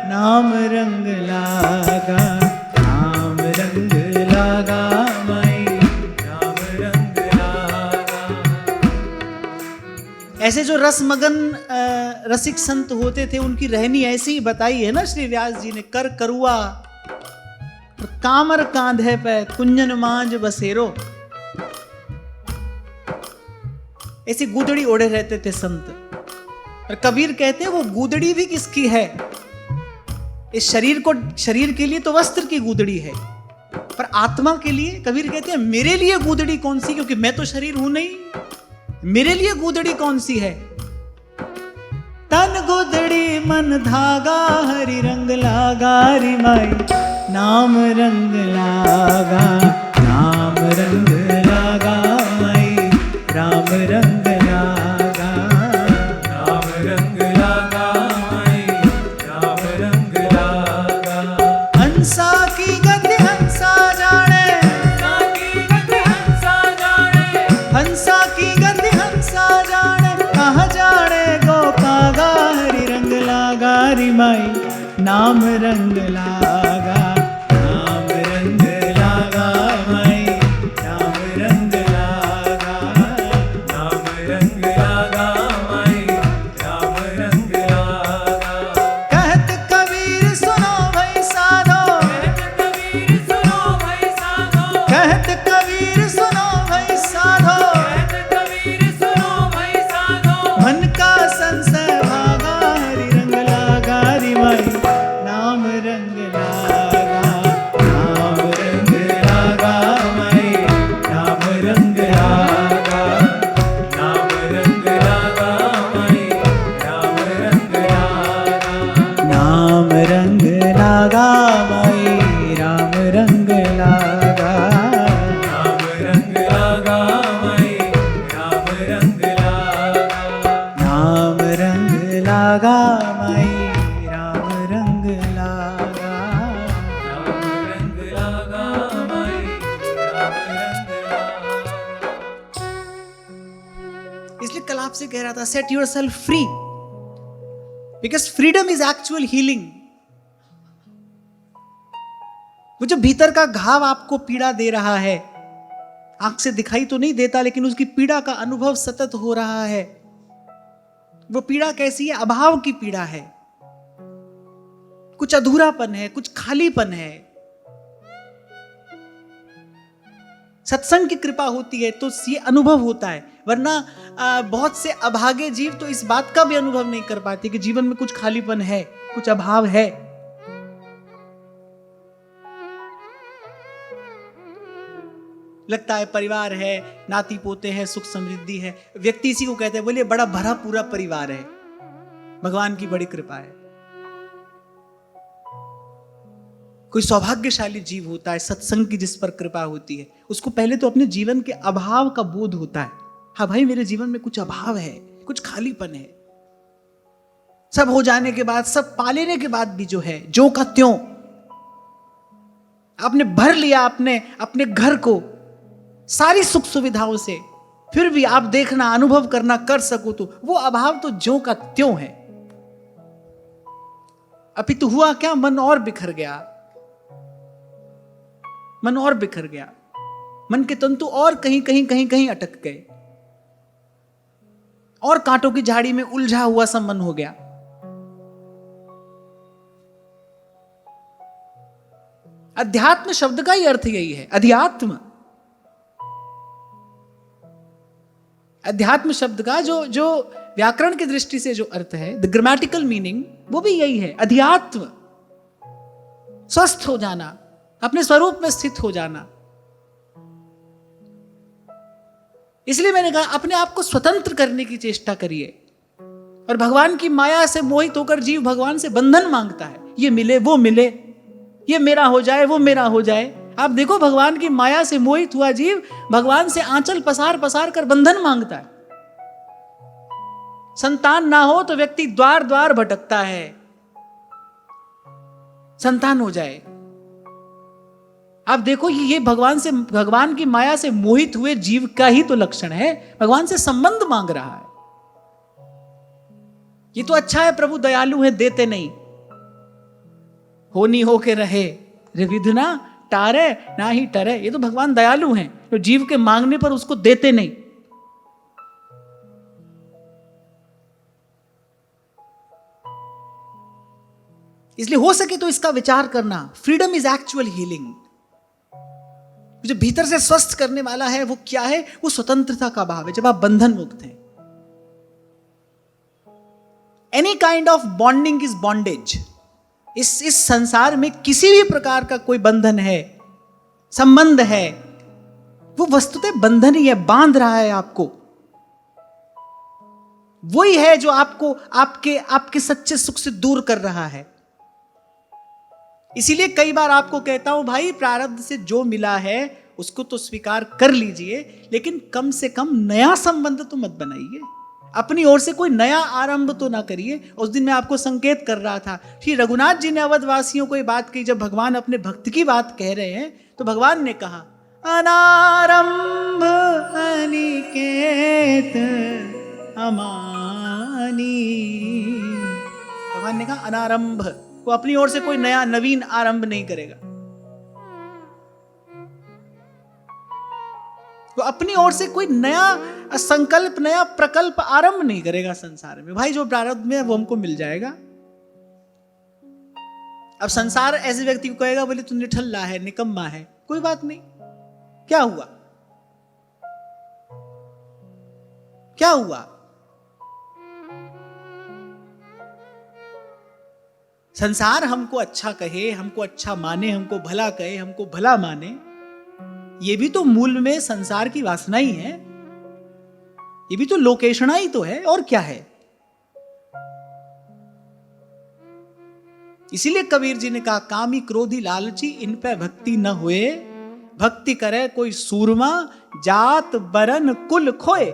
नाम रंग लागा, नाम रंग लागा माई, नाम रंग लागा। ऐसे जो रसमगन रसिक संत होते थे उनकी रहनी ऐसी ही बताई है ना श्री व्यास जी ने। कर करुआ कामर कांधे पे कुंजन मांझ बसेरो, ऐसी गुदड़ी ओढ़े रहते थे संत। और कबीर कहते हैं वो गुदड़ी भी किसकी है? इस शरीर के लिए तो वस्त्र की गुदड़ी है, पर आत्मा के लिए कबीर कहते हैं मेरे लिए गुदड़ी कौन सी, क्योंकि मैं तो शरीर हूं नहीं, मेरे लिए गुदड़ी कौन सी है? तन गुदड़ी मन धागा हरि रंग लागा रे माई, नाम रंग लागा, नाम रंग लागा माई, राम रंग लागा, नाम रंग लागा माई, राम रंग लागा। हंसा की गति हंसा जाने, हंसा की गति हंसा जाने, हंसा की गति हंसा जाने, कहाँ जाने गोपागा हरि रंग लागा रे माई, नाम रंग लागा, नाम रंग लागा माई, नाम रंग लागा, नाम रंग लागा माई, नाम रंग लागा। कहत कबीर सुनो भाई साधो, कहत कबीर सुनो भाई साधो, कहत कबीर सुनो भाई साधो, कहत कबीर सुनो भाई साधो। मन का संशय भागा हरि रंग लागा रे माई, नाम रंग लागा, नाम रंग लागा माई, नाम रंग लागा, नाम रंग लागा माई, नाम रंग लागा, नाम रंग लागा माई, राम रंग लागा, नाम रंग लागा माई, राम रंग लागा, नाम रंग लागा माई, राम रंग लागा, नाम रंग लागा माई, राम रंग लागा। इसलिए कल आपसे कह रहा था set your self free, because freedom is actual healing. वो जो भीतर का घाव आपको पीड़ा दे रहा है, आंख से दिखाई तो नहीं देता, लेकिन उसकी पीड़ा का अनुभव सतत हो रहा है। वो पीड़ा कैसी है? अभाव की पीड़ा है, कुछ अधूरापन है, कुछ खालीपन है। सत्संग की कृपा होती है तो ये अनुभव होता है, वरना बहुत से अभागे जीव तो इस बात का भी अनुभव नहीं कर पाते कि जीवन में कुछ खालीपन है, कुछ अभाव है। लगता है परिवार है, नाती पोते हैं, सुख समृद्धि है, व्यक्ति इसी को कहते हैं, बोलिए बड़ा भरा पूरा परिवार है, भगवान की बड़ी कृपा है। कोई सौभाग्यशाली जीव होता है सत्संग की जिस पर कृपा होती है, उसको पहले तो अपने जीवन के अभाव का बोध होता है। हाँ भाई, मेरे जीवन में कुछ अभाव है, कुछ खालीपन है। सब हो जाने के बाद, सब पा लेने के बाद भी जो है ज्यों का त्यों आपने भर लिया अपने घर को सारी सुख सुविधाओं से, फिर भी आप देखना, अनुभव करना, कर सको तो वो अभाव तो ज्यों का त्यों है। अपितु हुआ क्या? मन और बिखर गया, मन और बिखर गया, मन के तंतु और कहीं अटक गए, और कांटों की झाड़ी में उलझा हुआ सा मन हो गया। अध्यात्म शब्द का ही अर्थ यही है, अध्यात्म शब्द का जो व्याकरण की दृष्टि से जो अर्थ है, द ग्रामेटिकल मीनिंग, वो भी यही है, अध्यात्म। स्वस्थ हो जाना, अपने स्वरूप में स्थित हो जाना। इसलिए मैंने कहा अपने आप को स्वतंत्र करने की चेष्टा करिए। और भगवान की माया से मोहित होकर जीव भगवान से बंधन मांगता है, ये मिले वो मिले, ये मेरा हो जाए वो मेरा हो जाए। आप देखो भगवान की माया से मोहित हुआ जीव भगवान से आंचल पसार पसार कर बंधन मांगता है। संतान ना हो तो व्यक्ति द्वार द्वार भटकता है, संतान हो जाए। आप देखो ये भगवान की माया से मोहित हुए जीव का ही तो लक्षण है, भगवान से संबंध मांग रहा है। ये तो अच्छा है प्रभु दयालु है, देते नहीं, होनी हो के रहे रे विधना टारे ना ही टरे। ये तो भगवान दयालु हैं, तो जीव के मांगने पर उसको देते नहीं। इसलिए हो सके तो इसका विचार करना। Freedom is actual healing. जो भीतर से स्वस्थ करने वाला है वो क्या है? वो स्वतंत्रता का भाव है, जब आप बंधन मुक्त हैं। Any kind of bonding is bondage. इस संसार में किसी भी प्रकार का कोई बंधन है, संबंध है, वो वस्तुतः बंधन ही है, बांध रहा है आपको। वही है जो आपको आपके सच्चे सुख से दूर कर रहा है। इसीलिए कई बार आपको कहता हूं भाई, प्रारब्ध से जो मिला है उसको तो स्वीकार कर लीजिए, लेकिन कम से कम नया संबंध तो मत बनाइए, अपनी ओर से कोई नया आरंभ तो ना करिए। उस दिन मैं आपको संकेत कर रहा था, श्री रघुनाथ जी ने अवधवासियों को ये बात कही। जब भगवान अपने भक्त की बात कह रहे हैं तो भगवान ने कहा अनारंभ अनिकेत अमानी। भगवान ने कहा अनारंभ, वो अपनी ओर से कोई नया नवीन आरंभ नहीं करेगा, वो अपनी ओर से कोई नया संकल्प, नया प्रकल्प आरंभ नहीं करेगा संसार में। भाई जो प्रारब्ध में है वो हमको मिल जाएगा। अब संसार ऐसे व्यक्ति को कहेगा बोले तू निठल्ला है, निकम्मा है, कोई बात नहीं, क्या हुआ, क्या हुआ? संसार हमको अच्छा कहे, हमको अच्छा माने, हमको भला कहे, हमको भला माने, ये भी तो मूल में संसार की वासना ही है, ये भी तो लोकेशना ही तो है, और क्या है? इसीलिए कबीर जी ने कहा कामी क्रोधी लालची इन पे भक्ति न हुए, भक्ति करे कोई सूरमा जात बरन कुल खोए।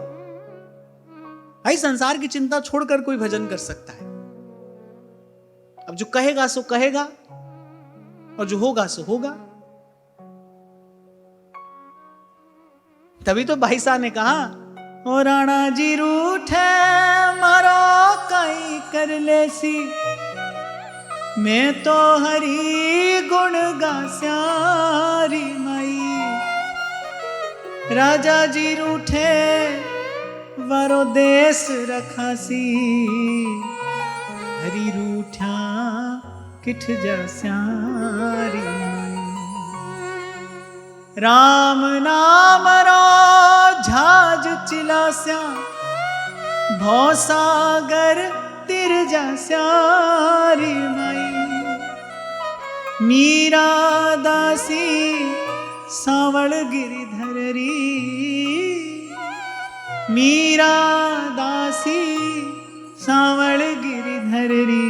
भाई संसार की चिंता छोड़कर कोई भजन कर सकता है। अब जो कहेगा सो कहेगा और जो होगा सो होगा। तभी तो भाई साहब ने कहा ओ राणा जी रूठे मारो कई कर लेसी, मैं तो हरी गुण गास्यारी माई। राजा जी रूठे वारो देश रखासी, हरी रूठा किठ जास्यारी माई। राम नाम रो झाज चिलास्या, भौसागर तिर जास्यारी माई। मीरा दासी सावल गिरिधरी, मीरा दासी सावल गिरिधरी।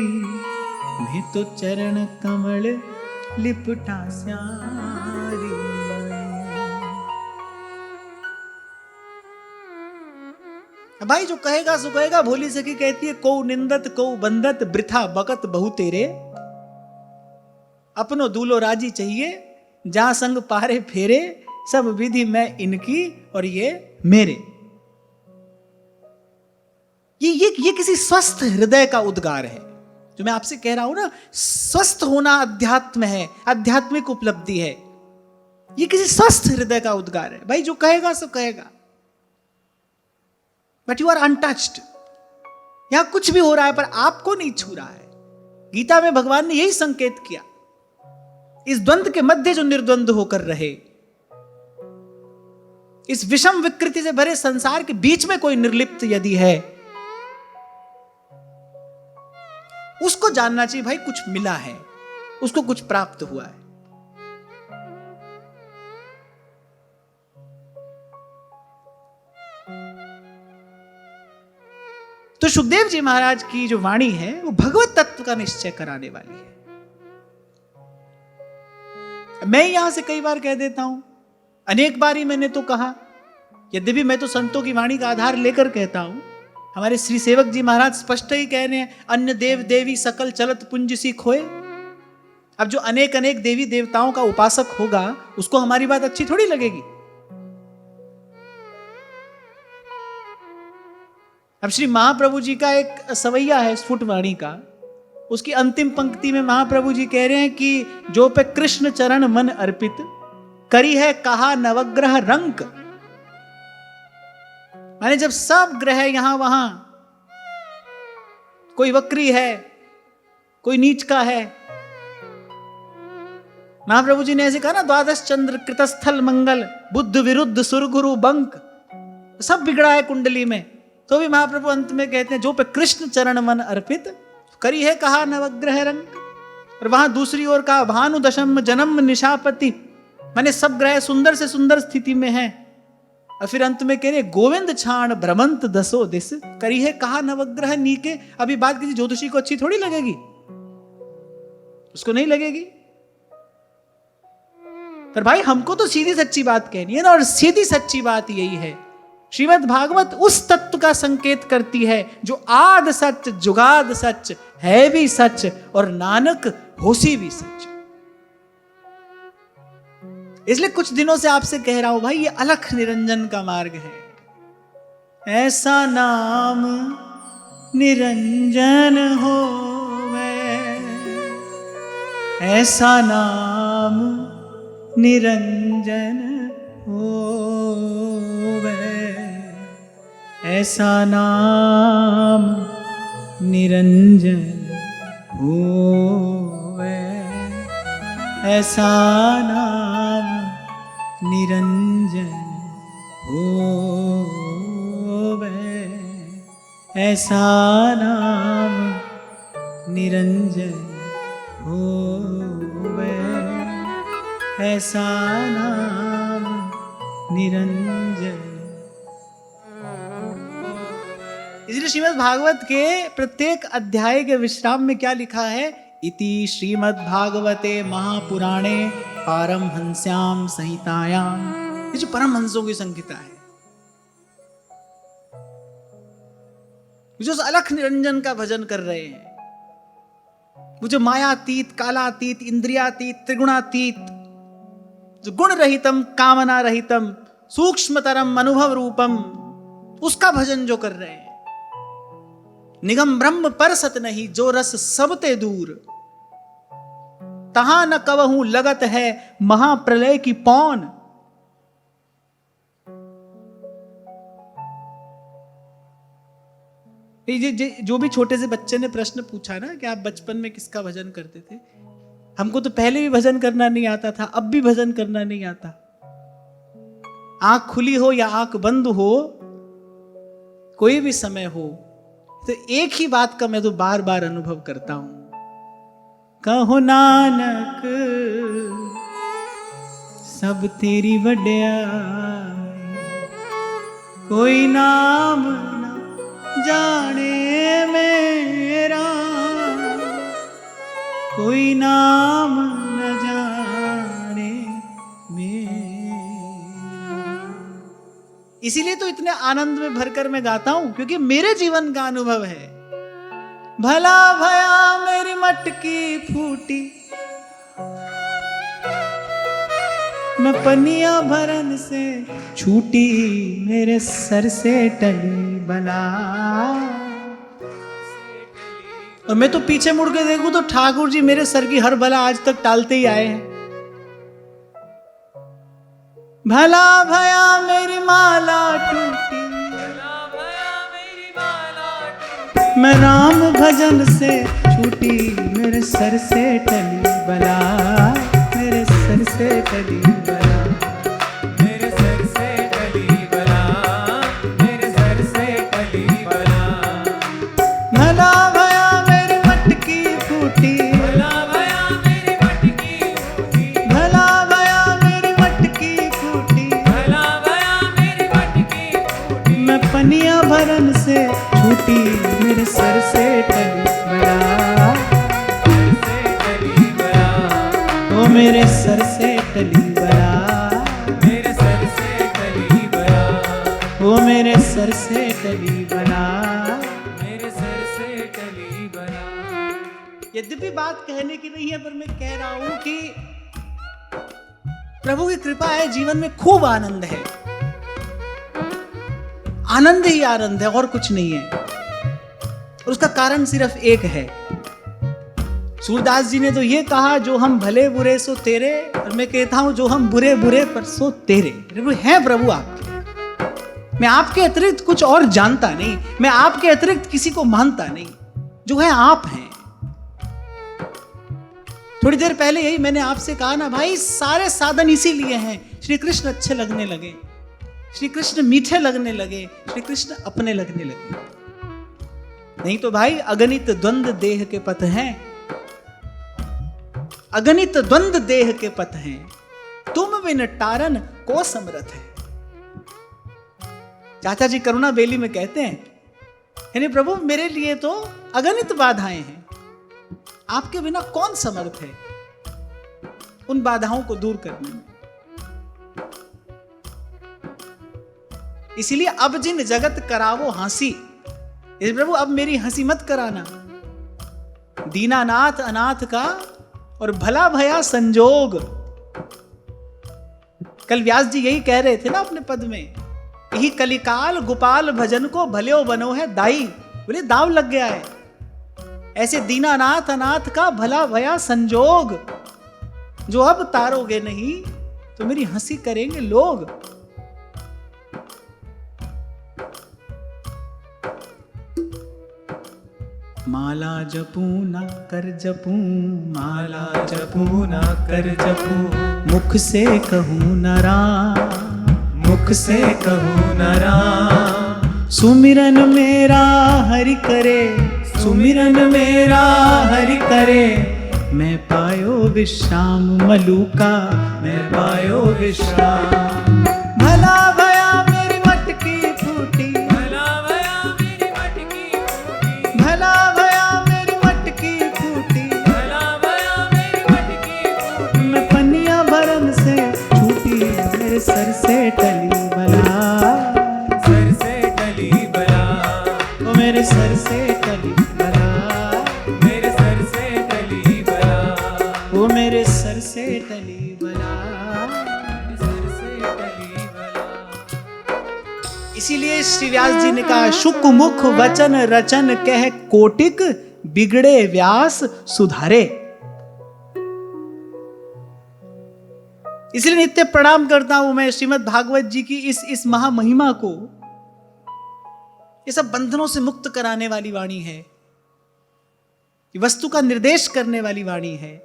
मैं तो चरण कमल लिपटा स्यारी। भाई जो कहेगा सो कहेगा। भोली सखी कहती है को निंदत को बंदत वृथा बकत बहु तेरे। अपनो दूल्हो राजी चाहिए, जहां संग पारे फेरे, सब विधि मैं इनकी और ये मेरे। ये किसी स्वस्थ हृदय का उद्गार है। जो मैं आपसे कह रहा हूं ना, स्वस्थ होना अध्यात्म है, आध्यात्मिक उपलब्धि है। ये किसी स्वस्थ हृदय का उद्गार है। भाई जो कहेगा सो कहेगा, बट यू आर अनटच्ड। यहां कुछ भी हो रहा है पर आपको नहीं छू रहा है। गीता में भगवान ने यही संकेत किया। इस द्वंद्व के मध्य जो निर्द्वंद्व होकर रहे, इस विषम विकृति से भरे संसार के बीच में कोई निर्लिप्त यदि है, उसको जानना चाहिए भाई कुछ मिला है, उसको कुछ प्राप्त हुआ है। तो सुखदेव जी महाराज की जो वाणी है वो भगवत तत्व का निश्चय कराने वाली है। मैं यहां से कई बार कह देता हूं, अनेक बार ही मैंने तो कहा, यद्यपि मैं तो संतों की वाणी का आधार लेकर कहता हूं। हमारे श्री सेवक जी महाराज स्पष्ट ही कह रहे हैं, अन्य देव देवी सकल चलत पुंज सी खोए। अब जो अनेक अनेक देवी देवताओं का उपासक होगा उसको हमारी बात अच्छी थोड़ी लगेगी। अब श्री महाप्रभु जी का एक सवैया है स्फुट वाणी का, उसकी अंतिम पंक्ति में महाप्रभु जी कह रहे हैं कि जो पे कृष्ण चरण मन अर्पित, करी है कहा नवग्रह रंक। माने जब सब ग्रह यहां वहां, कोई वक्री है, कोई नीच का है, महाप्रभु जी ने ऐसे कहा ना, द्वादश चंद्र कृतस्थल मंगल बुद्ध विरुद्ध सुरगुरु बंक, सब बिगड़ा है कुंडली में, तो भी महाप्रभु अंत में कहते हैं जो पे कृष्ण चरण मन अर्पित, करी है कहा नवग्रह रंक। और वहां दूसरी ओर कहा भानु दशम जन्म निशापति, माने सब ग्रह सुंदर से सुंदर स्थिति में है। और फिर अंत में कह रहे गोविंद छाण भ्रमंत दसो दिस, करी है कहा नवग्रह नीके। अभी बात किसी ज्योतिषी को अच्छी थोड़ी लगेगी, उसको नहीं लगेगी, पर भाई हमको तो सीधी सच्ची बात कहनी है ना, और सीधी सच्ची बात यही है, श्रीमद् भागवत उस तत्व का संकेत करती है जो आद सच जुगाद सच है भी सच और नानक होसी भी सच। इसलिए कुछ दिनों से आपसे कह रहा हूं भाई, ये अलख निरंजन का मार्ग है। ऐसा नाम निरंजन होवे, ऐसा नाम निरंजन होवे, ऐसा नाम निरंजन होवे, ऐसा नाम निरंजन होवे, ऐसा नाम निरंजन होवे, ऐसा नाम निरंजन। इसलिए श्रीमद् भागवत के प्रत्येक अध्याय के विश्राम में क्या लिखा है, इति श्रीमद् भागवते महापुराणे पारमहंस्याम संहितायाम। ये जो परमहंसों की संहिता है, जो अलख निरंजन का भजन कर रहे हैं, वो जो मायातीत कालातीत इंद्रियातीत त्रिगुणातीत, जो गुण रहितम कामना रहितम सूक्ष्मतरम अनुभव रूपम, उसका भजन जो कर रहे हैं। निगम ब्रह्म पर सत नहीं, जो रस सबते दूर, तहां न कवहूं लगत है महाप्रलय की पौन। जो भी छोटे से बच्चे ने प्रश्न पूछा ना कि आप बचपन में किसका भजन करते थे, हमको तो पहले भी भजन करना नहीं आता था, अब भी भजन करना नहीं आता। आंख खुली हो या आंख बंद हो, कोई भी समय हो, तो एक ही बात का मैं तो बार बार अनुभव करता हूं, कहो नानक सब तेरी वड्याई, कोई नाम न जाने मेरा, कोई नाम न जाने मेरा। इसीलिए तो इतने आनंद में भरकर मैं गाता हूं, क्योंकि मेरे जीवन का अनुभव है। भला भया मेरी मटकी फूटी, मैं पनिया भरन से छूटी, मेरे सर से टली बला। और मैं तो पीछे मुड़ के देखूं तो ठाकुर जी मेरे सर की हर बला आज तक टालते ही आए हैं। भला भया मेरी माला टूटी, मैं राम भजन से छूटी, मेरे सर से टली बला, मेरे सर से टली बला, मेरे सर से टली बला, मेरे सर से टली बला। भला भया मेरी मटकी फूटी, भला भया मेरी मटकी फूटी, भला भया मेरी मटकी फूटी, भला भया मेरी मटकी फूटी, मैं पनिया भरन से छूटी, मेरे सर से टली बला, सर से टली बला, ओ मेरे सर से टली बला, मेरे सर से टली बला, वो मेरे सर से टली बला, मेरे सर से टली बला। यद्यपि बात कहने की नहीं है, पर मैं कह रहा हूं कि प्रभु की कृपा है, जीवन में खूब आनंद है, आनंद ही आनंद है और कुछ नहीं है। और उसका कारण सिर्फ एक है। सूरदास जी ने तो ये कहा, जो हम भले बुरे सो तेरे, और मैं कहता हूं जो हम बुरे बुरे पर सो तेरे। हैं प्रभु आपके, मैं आपके अतिरिक्त कुछ और जानता नहीं, मैं आपके अतिरिक्त किसी को मानता नहीं, जो है आप हैं। थोड़ी देर पहले यही मैंने आपसे कहा ना भाई, सारे साधन इसीलिए हैं, श्री कृष्ण अच्छे लगने लगे, श्री कृष्ण मीठे लगने लगे, श्री कृष्ण अपने लगने लगे। नहीं तो भाई अगणित द्वंद्व देह के पथ हैं, अगणित द्वंद्व देह के पथ हैं, तुम बिन टारन को समरथ है। चाचा जी करुणा बेली में कहते हैं, यानी प्रभु मेरे लिए तो अगणित बाधाएं हैं, आपके बिना कौन समर्थ है उन बाधाओं को दूर करने में। इसीलिए अब जिन जगत करावो हंसी, प्रभु अब मेरी हंसी मत कराना, दीनानाथ अनाथ का और भला भया संजोग। कल व्यास जी यही कह रहे थे ना अपने पद में, यही कलिकाल गोपाल भजन को भल्यो बनो है दाई। बोले दाव लग गया है, ऐसे दीनानाथ अनाथ का भला भया संजोग, जो अब तारोगे नहीं तो मेरी हंसी करेंगे लोग। माला जपू ना कर जपू, माला जपू ना कर जपू, मुख से कहूँ न राम, मुख से कहूँ न राम। सुमिरन मेरा हरि करे, सुमिरन मेरा हरि करे, मैं पायो विश्राम मलूका, मैं पायो विश्राम। भला भया मेरी मटकी फूटी, भला भया मेरी मटकी फूटी, भला भया मेरी मटकी फूटी, भला भया मेरी मटकी फूटी। मैं पनिया भरन से छूटी, मेरे सर से टली बला, सर से टली बला, वो मेरे सर से टली बला, मेरे सर से टली बला, वो मेरे सर से टली बला। सर से टली बला। इसीलिए श्री व्यास जी ने कहा, शुक मुख वचन रचन कह कोटिक, बिगड़े व्यास सुधारे। इसलिए नित्य प्रणाम करता हूं मैं श्रीमद् भागवत जी की इस महामहिमा को। ये सब बंधनों से मुक्त कराने वाली वाणी है, ये वस्तु का निर्देश करने वाली वाणी है,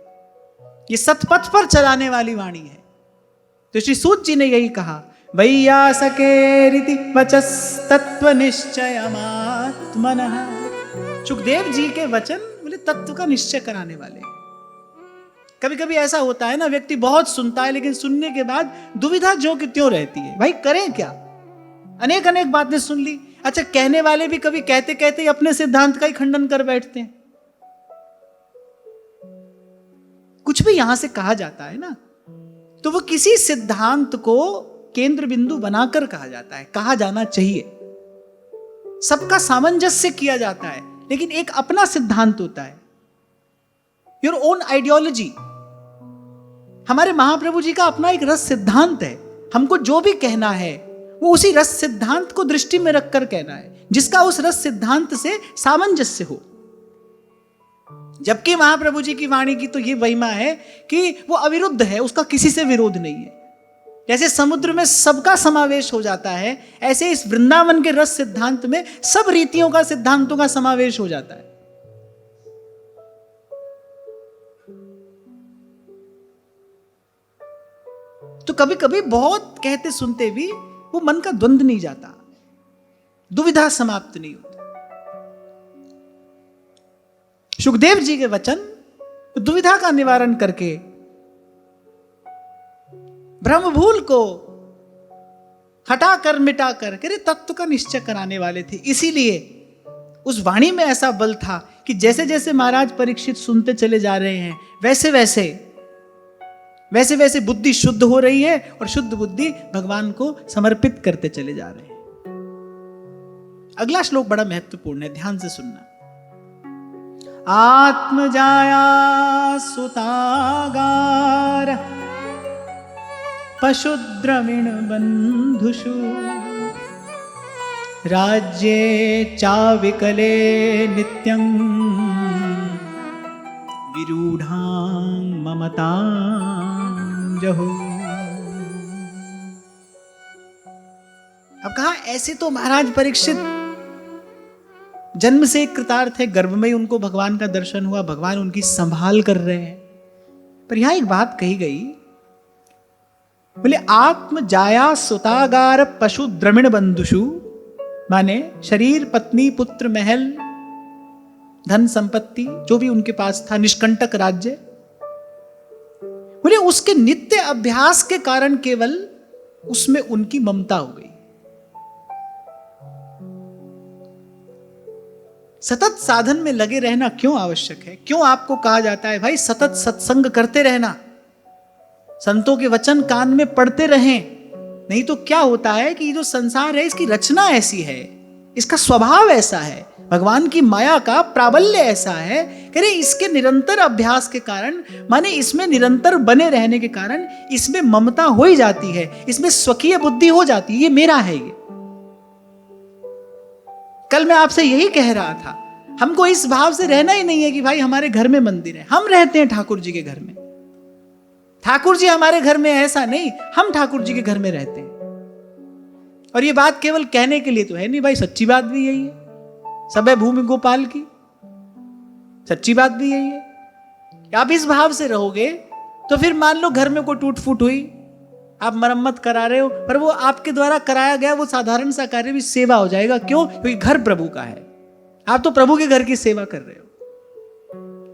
ये सतपथ पर चलाने वाली वाणी है। तो श्री सूत जी ने यही कहा, वैया सके रीति वचस तत्व निश्चयमात्मनः। सुखदेव जी के वचन बोले तत्व का निश्चय कराने वाले। कभी कभी ऐसा होता है ना, व्यक्ति बहुत सुनता है लेकिन सुनने के बाद दुविधा जो कि त्यों रहती है, भाई करें क्या। अनेक अनेक बातें सुन ली, अच्छा कहने वाले भी कभी कहते कहते ही अपने सिद्धांत का ही खंडन कर बैठते हैं। कुछ भी यहां से कहा जाता है ना, तो वो किसी सिद्धांत को केंद्र बिंदु बनाकर कहा जाता है, कहा जाना चाहिए। सबका सामंजस्य किया जाता है, लेकिन एक अपना सिद्धांत होता है, योर ओन आइडियोलॉजी। हमारे महाप्रभु जी का अपना एक रस सिद्धांत है। हमको जो भी कहना है वो उसी रस सिद्धांत को दृष्टि में रखकर कहना है, जिसका उस रस सिद्धांत से सामंजस्य हो। जबकि महाप्रभु जी की वाणी की तो ये महिमा है कि वो अविरुद्ध है, उसका किसी से विरोध नहीं है। जैसे समुद्र में सबका समावेश हो जाता है, ऐसे इस वृंदावन के रस सिद्धांत में सब रीतियों का, सिद्धांतों का समावेश हो जाता है। तो कभी कभी बहुत कहते सुनते भी वो मन का द्वंद्व नहीं जाता, दुविधा समाप्त नहीं होती। सुखदेव जी के वचन दुविधा का निवारण करके ब्रह्मभूल को हटाकर मिटाकर तत्व का निश्चय कराने वाले थे। इसीलिए उस वाणी में ऐसा बल था कि जैसे जैसे महाराज परीक्षित सुनते चले जा रहे हैं, वैसे वैसे वैसे वैसे बुद्धि शुद्ध हो रही है और शुद्ध बुद्धि भगवान को समर्पित करते चले जा रहे हैं। अगला श्लोक बड़ा महत्वपूर्ण है, ध्यान से सुनना। आत्मजाया सुतागार पशुद्रविण बंधुषु राज्ये चाविकले नित्यं विरूढ़ां ममतां जहु। अब कहा ऐसे तो महाराज परीक्षित जन्म से कृतार्थ है, गर्भ में ही उनको भगवान का दर्शन हुआ, भगवान उनकी संभाल कर रहे हैं। पर यहां एक बात कही गई, बोले आत्म जाया सुतागार पशु द्रविण बंधुषु, माने शरीर, पत्नी, पुत्र, महल, धन संपत्ति जो भी उनके पास था, निष्कंटक राज्य, बोले उसके नित्य अभ्यास के कारण केवल उसमें उनकी ममता हो गई। सतत साधन में लगे रहना क्यों आवश्यक है? क्यों आपको कहा जाता है भाई सतत सत्संग करते रहना, संतों के वचन कान में पढ़ते रहें? नहीं तो क्या होता है कि ये जो संसार है इसकी रचना ऐसी है, इसका स्वभाव ऐसा है, भगवान की माया का प्राबल्य ऐसा है कि इसके निरंतर अभ्यास के कारण, माने इसमें निरंतर बने रहने के कारण इसमें ममता हो ही जाती है, इसमें स्वकीय बुद्धि हो जाती है, ये मेरा है। ये कल मैं आपसे यही कह रहा था, हमको इस भाव से रहना ही नहीं है कि भाई हमारे घर में मंदिर है, हम रहते हैं ठाकुर जी के घर में, ठाकुर जी हमारे घर में, ऐसा नहीं, हम ठाकुर जी के घर में रहते हैं। और ये बात केवल कहने के लिए तो है नहीं भाई, सच्ची बात भी यही है, सब है भूमि गोपाल की, सच्ची बात भी यही है। आप इस भाव से रहोगे तो फिर मान लो घर में कोई टूट फूट हुई, आप मरम्मत करा रहे हो, पर वो आपके द्वारा कराया गया वो साधारण सा कार्य भी सेवा हो जाएगा। क्यों? क्योंकि घर प्रभु का है, आप तो प्रभु के घर की सेवा कर रहे हो।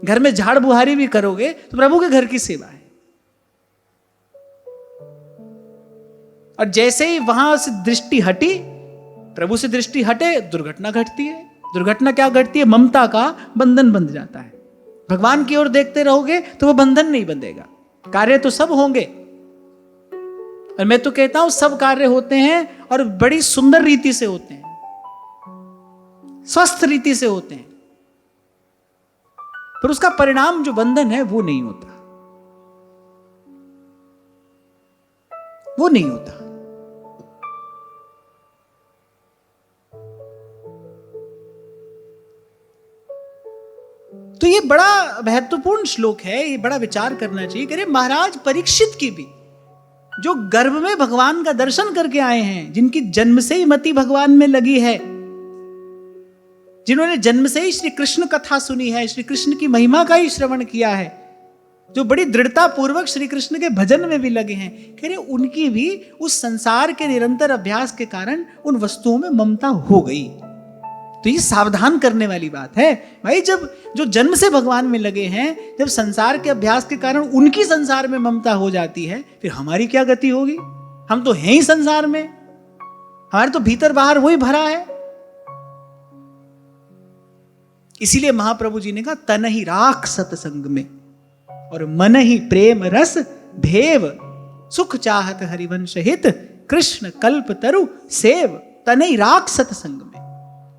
घर में झाड़ बुहारी भी करोगे तो प्रभु के घर की सेवा है। और जैसे ही वहां से दृष्टि हटी, प्रभु से दृष्टि हटे, दुर्घटना घटती है। दुर्घटना क्या घटती है? ममता का बंधन बंध जाता है। भगवान की ओर देखते रहोगे तो वो बंधन नहीं बंधेगा। कार्य तो सब होंगे, और मैं तो कहता हूं सब कार्य होते हैं और बड़ी सुंदर रीति से होते हैं, स्वस्थ रीति से होते हैं, पर उसका परिणाम जो बंधन है वो नहीं होता, वो नहीं होता। तो ये बड़ा महत्वपूर्ण श्लोक है, ये बड़ा विचार करना चाहिए। कह रहे महाराज परीक्षित की भी, जो गर्भ में भगवान का दर्शन करके आए हैं, जिनकी जन्म से ही मति भगवान में लगी है, जिन्होंने जन्म से ही श्री कृष्ण कथा सुनी है, श्री कृष्ण की महिमा का ही श्रवण किया है, जो बड़ी दृढ़ता पूर्वक श्री कृष्ण के भजन में भी लगे हैं, कह रहे उनकी भी उस संसार के निरंतर अभ्यास के कारण उन वस्तुओं में ममता हो गई। तो ये सावधान करने वाली बात है भाई। जब जो जन्म से भगवान में लगे हैं, जब संसार के अभ्यास के कारण उनकी संसार में ममता हो जाती है, फिर हमारी क्या गति होगी? हम तो हैं ही संसार में, हमारे तो भीतर बाहर वही भरा है। इसीलिए महाप्रभु जी ने कहा तन ही राख सतसंग में और मन ही प्रेम रस भेव, सुख चाहत हरिवंश हित कृष्ण कल्प तरु सेव, तन ही राख सतसंग में।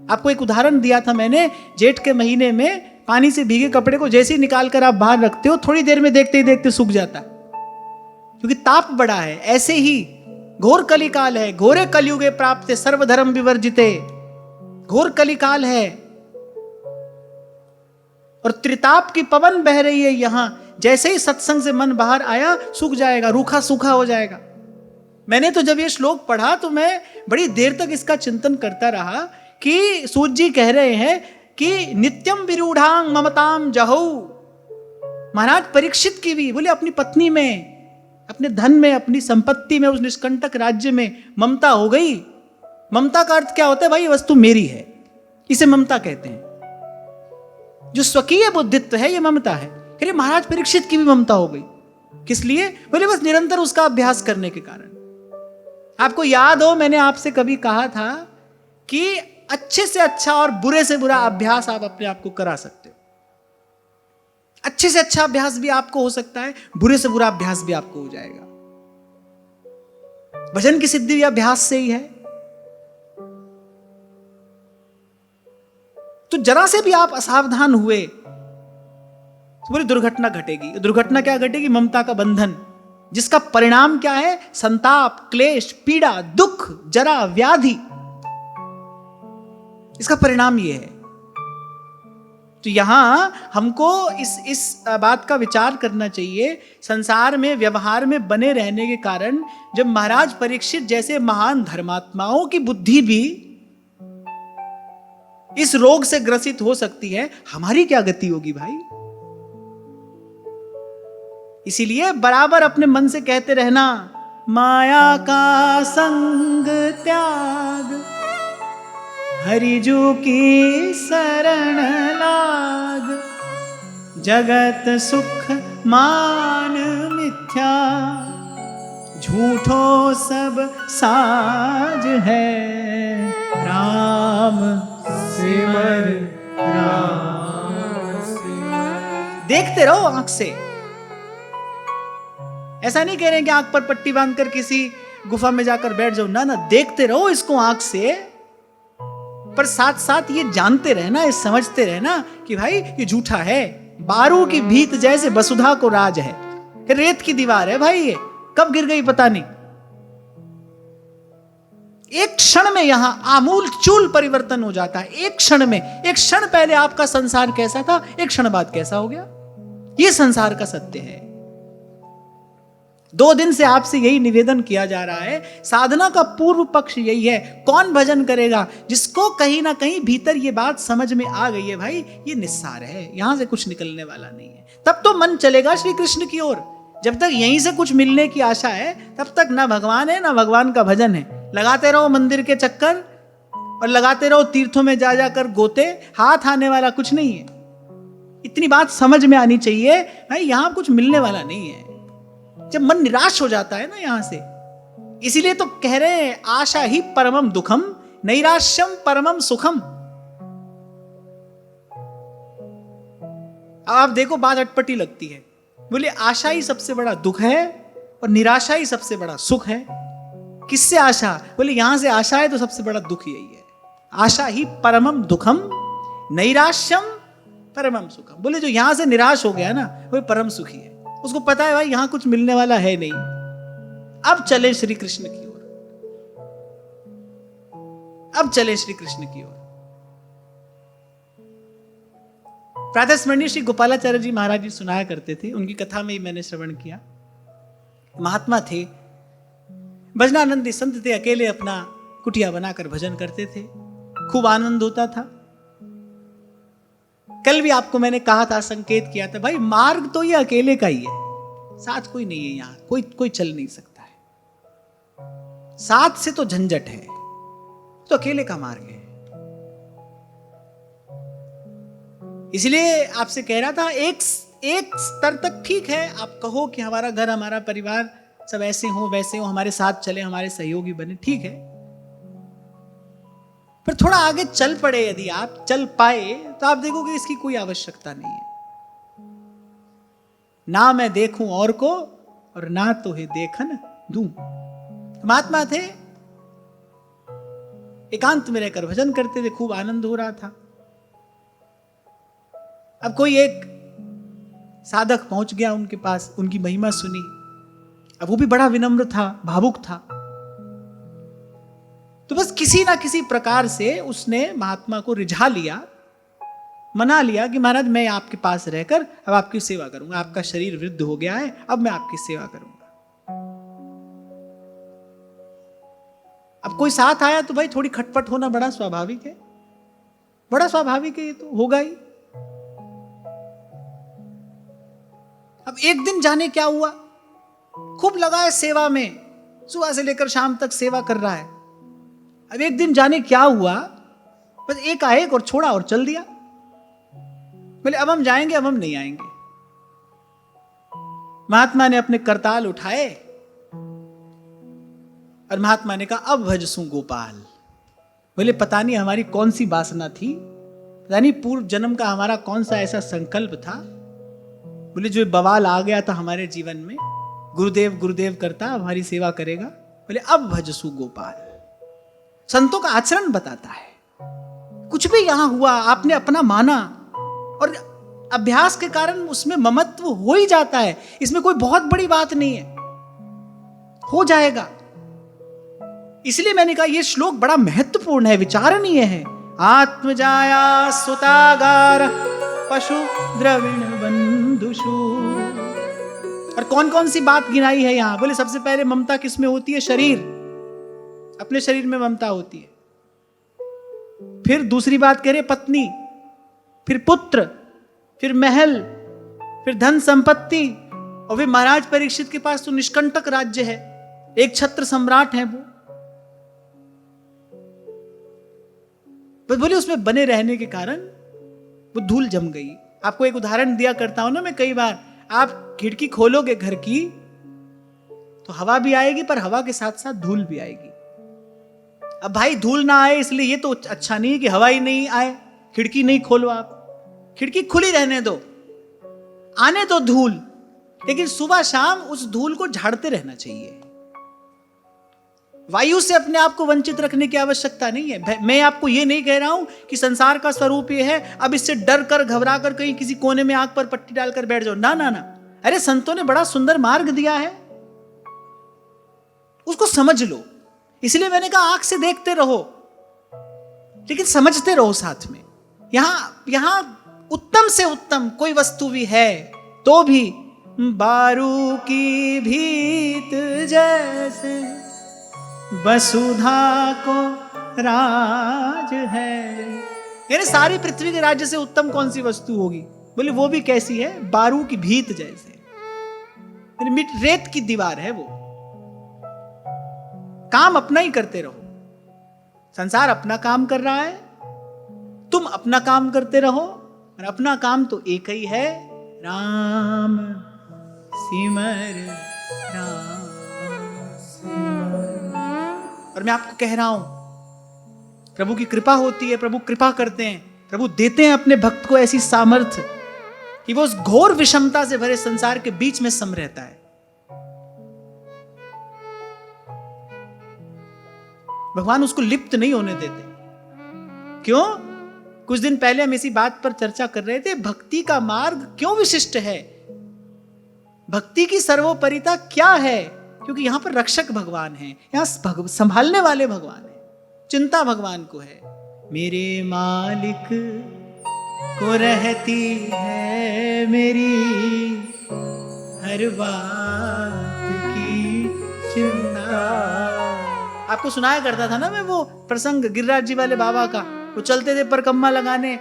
आपको एक उदाहरण दिया था मैंने, जेठ के महीने में पानी से भीगे कपड़े को जैसे ही निकाल कर आप बाहर रखते हो, थोड़ी देर में देखते ही देखते सूख जाता है, क्योंकि ताप बड़ा है। ऐसे ही घोर कलिकाल है, घोरे कलयुगे प्राप्त सर्वधर्म विवर्जिते, घोर कलिकाल है और त्रिताप की पवन बह रही है यहां। जैसे ही सत्संग से मन बाहर आया, सूख जाएगा, रूखा सूखा हो जाएगा। मैंने तो जब ये श्लोक पढ़ा तो मैं बड़ी देर तक इसका चिंतन करता रहा कि सूत जी कह रहे हैं कि नित्यम विरूढ़ांग ममताम जहौ। महाराज परीक्षित की भी, बोले अपनी पत्नी में, अपने धन में, अपनी संपत्ति में, उस निष्कंटक राज्य में ममता हो गई। ममता का अर्थ क्या होता है भाई? ये वस्तु मेरी है, इसे ममता कहते हैं। जो स्वकीय बुद्धित्व है ये ममता है। अरे महाराज परीक्षित की भी ममता हो गई। किस लिए? बोले बस निरंतर उसका अभ्यास करने के कारण। आपको याद हो मैंने आपसे कभी कहा था कि अच्छे से अच्छा और बुरे से बुरा अभ्यास आप अपने आप को करा सकते हो। अच्छे से अच्छा अभ्यास भी आपको हो सकता है, बुरे से बुरा अभ्यास भी आपको हो जाएगा। भजन की सिद्धि भी अभ्यास से ही है। तो जरा से भी आप असावधान हुए तो पूरी दुर्घटना घटेगी। दुर्घटना क्या घटेगी? ममता का बंधन, जिसका परिणाम क्या है? संताप, क्लेश, पीड़ा, दुख, जरा, व्याधि। इसका परिणाम यह है। तो यहां हमको इस बात का विचार करना चाहिए। संसार में, व्यवहार में बने रहने के कारण जब महाराज परीक्षित जैसे महान धर्मात्माओं की बुद्धि भी इस रोग से ग्रसित हो सकती है, हमारी क्या गति होगी भाई? इसीलिए बराबर अपने मन से कहते रहना, माया का संग त्याग, हरिजू की शरण लाग, जगत सुख मान मिथ्या, झूठो सब साज है, राम सिमर राम सिमर। देखते रहो आंख से। ऐसा नहीं कह रहे कि आंख पर पट्टी बांधकर किसी गुफा में जाकर बैठ जाओ, ना ना, देखते रहो इसको आंख से, पर साथ साथ ये जानते रहना, ये समझते रहना कि भाई ये झूठा है। बारू की भीत जैसे वसुधा को राज है, रेत की दीवार है भाई, ये कब गिर गई पता नहीं। एक क्षण में यहां आमूल चूल परिवर्तन हो जाता है। एक क्षण में, एक क्षण पहले आपका संसार कैसा था, एक क्षण बाद कैसा हो गया। यह संसार का सत्य है। 2 दिन से आपसे यही निवेदन किया जा रहा है। साधना का पूर्व पक्ष यही है। कौन भजन करेगा? जिसको कहीं ना कहीं भीतर ये बात समझ में आ गई है, भाई ये निस्सार है, यहां से कुछ निकलने वाला नहीं है, तब तो मन चलेगा श्री कृष्ण की ओर। जब तक यहीं से कुछ मिलने की आशा है, तब तक ना भगवान है ना भगवान का भजन है। लगाते रहो मंदिर के चक्कर और लगाते रहो तीर्थों में जा जाकर गोते, हाथ आने वाला कुछ नहीं है। इतनी बात समझ में आनी चाहिए भाई, यहां कुछ मिलने वाला नहीं है। जब मन निराश हो जाता है ना यहां से, इसीलिए तो कह रहे हैं आशा ही परमम दुखम, नैराश्यम परमम सुखम। अब आप देखो, बात अटपटी लगती है। बोले आशा ही सबसे बड़ा दुख है और निराशा ही सबसे बड़ा सुख है। किससे आशा? बोले यहां से आशा है तो सबसे बड़ा दुख यही है। आशा ही परमम दुखम, नैराश्यम परमम सुखम। बोले जो यहां से निराश हो गया ना, वो परम सुखी है। उसको पता है भाई यहां कुछ मिलने वाला है नहीं। अब चले श्री कृष्ण की ओर, अब चले श्री कृष्ण की ओर। प्रातः स्मरणीय श्री गोपालाचार्य जी महाराज जी सुनाया करते थे, उनकी कथा में ही मैंने श्रवण किया। महात्मा थे, भजनानंदी संत थे, अकेले अपना कुटिया बनाकर भजन करते थे, खूब आनंद होता था। कल भी आपको मैंने कहा था, संकेत किया था, भाई मार्ग तो ये अकेले का ही है, साथ कोई नहीं है यहां, कोई चल नहीं सकता है। साथ से तो झंझट है, तो अकेले का मार्ग है। इसलिए आपसे कह रहा था, एक स्तर तक ठीक है, आप कहो कि हमारा घर, हमारा परिवार सब ऐसे हो वैसे हो, हमारे साथ चले, हमारे सहयोगी बने, ठीक है। पर थोड़ा आगे चल पड़े, यदि आप चल पाए तो आप देखोगे इसकी कोई आवश्यकता नहीं है। ना मैं देखूं और को और ना तो है देखन दूं। महात्मा थे, एकांत में रहकर भजन करते थे, खूब आनंद हो रहा था। अब कोई एक साधक पहुंच गया उनके पास, उनकी महिमा सुनी। अब वो भी बड़ा विनम्र था, भावुक था। तो बस किसी ना किसी प्रकार से उसने महात्मा को रिझा लिया, मना लिया कि महाराज मैं आपके पास रहकर अब आपकी सेवा करूंगा, आपका शरीर वृद्ध हो गया है, अब मैं आपकी सेवा करूंगा। अब कोई साथ आया तो भाई थोड़ी खटपट होना बड़ा स्वाभाविक है, बड़ा स्वाभाविक है, ये तो होगा ही। अब एक दिन जाने क्या हुआ, खूब लगा है सेवा में, सुबह से लेकर शाम तक सेवा कर रहा है। अब एक दिन जाने क्या हुआ, बस एकाएक और छोड़ा और चल दिया। बोले अब हम जाएंगे, अब हम नहीं आएंगे। महात्मा ने अपने करताल उठाए और महात्मा ने कहा अब भजसूं गोपाल। बोले पता नहीं हमारी कौन सी वासना थी, पता नहीं पूर्व जन्म का हमारा कौन सा ऐसा संकल्प था बोले जो बवाल आ गया था हमारे जीवन में, गुरुदेव गुरुदेव करता, अब हमारी सेवा करेगा। बोले अब भजसु गोपाल। संतों का आचरण बताता है। कुछ भी यहां हुआ, आपने अपना माना और अभ्यास के कारण उसमें ममत्व हो ही जाता है। इसमें कोई बहुत बड़ी बात नहीं है, हो जाएगा। इसलिए मैंने कहा यह श्लोक बड़ा महत्वपूर्ण है, विचारणीय है। आत्मजाया सुतागार पशु द्रविण बंधुषु। और कौन कौन सी बात गिनाई है यहां? बोले सबसे पहले ममता किसमें होती है? शरीर, अपने शरीर में ममता होती है। फिर दूसरी बात कह रहे पत्नी, फिर पुत्र, फिर महल, फिर धन संपत्ति, और फिर महाराज परीक्षित के पास तो निष्कंटक राज्य है, एक छत्र सम्राट है वो। बस बोले उसमें बने रहने के कारण वो धूल जम गई। आपको एक उदाहरण दिया करता हूं ना मैं कई बार। आप खिड़की खोलोगे घर की तो हवा भी आएगी, पर हवा के साथ साथ धूल भी आएगी। अब भाई धूल ना आए इसलिए ये तो अच्छा नहीं है कि हवा ही नहीं आए, खिड़की नहीं खोलो। आप खिड़की खुली रहने दो, आने दो धूल, लेकिन सुबह शाम उस धूल को झाड़ते रहना चाहिए। वायु से अपने आप को वंचित रखने की आवश्यकता नहीं है। मैं आपको यह नहीं कह रहा हूं कि संसार का स्वरूप यह है अब इससे डर कर घबरा कर कहीं किसी कोने में आंख पर पट्टी डालकर बैठ जाओ। ना ना ना, अरे संतों ने बड़ा सुंदर मार्ग दिया है, उसको समझ लो। इसलिए मैंने कहा आंख से देखते रहो लेकिन समझते रहो साथ में। यहां उत्तम से उत्तम कोई वस्तु भी है तो भी बारू की भीत जैसे वसुधा को राज है। यानी सारी पृथ्वी के राज्य से उत्तम कौन सी वस्तु होगी? बोले वो भी कैसी है? बारू की भीत जैसे, रेत की दीवार है वो। काम अपना ही करते रहो। संसार अपना काम कर रहा है, तुम अपना काम करते रहो, और अपना काम तो एक ही है, राम सिमर राम। और मैं आपको कह रहा हूं प्रभु की कृपा होती है, प्रभु कृपा करते हैं, प्रभु देते हैं अपने भक्त को ऐसी सामर्थ्य कि वो उस घोर विषमता से भरे संसार के बीच में सम रहता है। भगवान उसको लिप्त नहीं होने देते। क्यों? कुछ दिन पहले हम इसी बात पर चर्चा कर रहे थे, भक्ति का मार्ग क्यों विशिष्ट है, भक्ति की सर्वोपरिता क्या है? क्योंकि यहां पर रक्षक भगवान है, यहां संभालने वाले भगवान है, चिंता भगवान को है। मेरे मालिक को रहती है मेरी हर बात की चिंता। आपको सुनाया करता था ना मैं वो प्रसंग गिरिराज जी वाले बाबा का। वो चलते थे परकम्मा लगाने,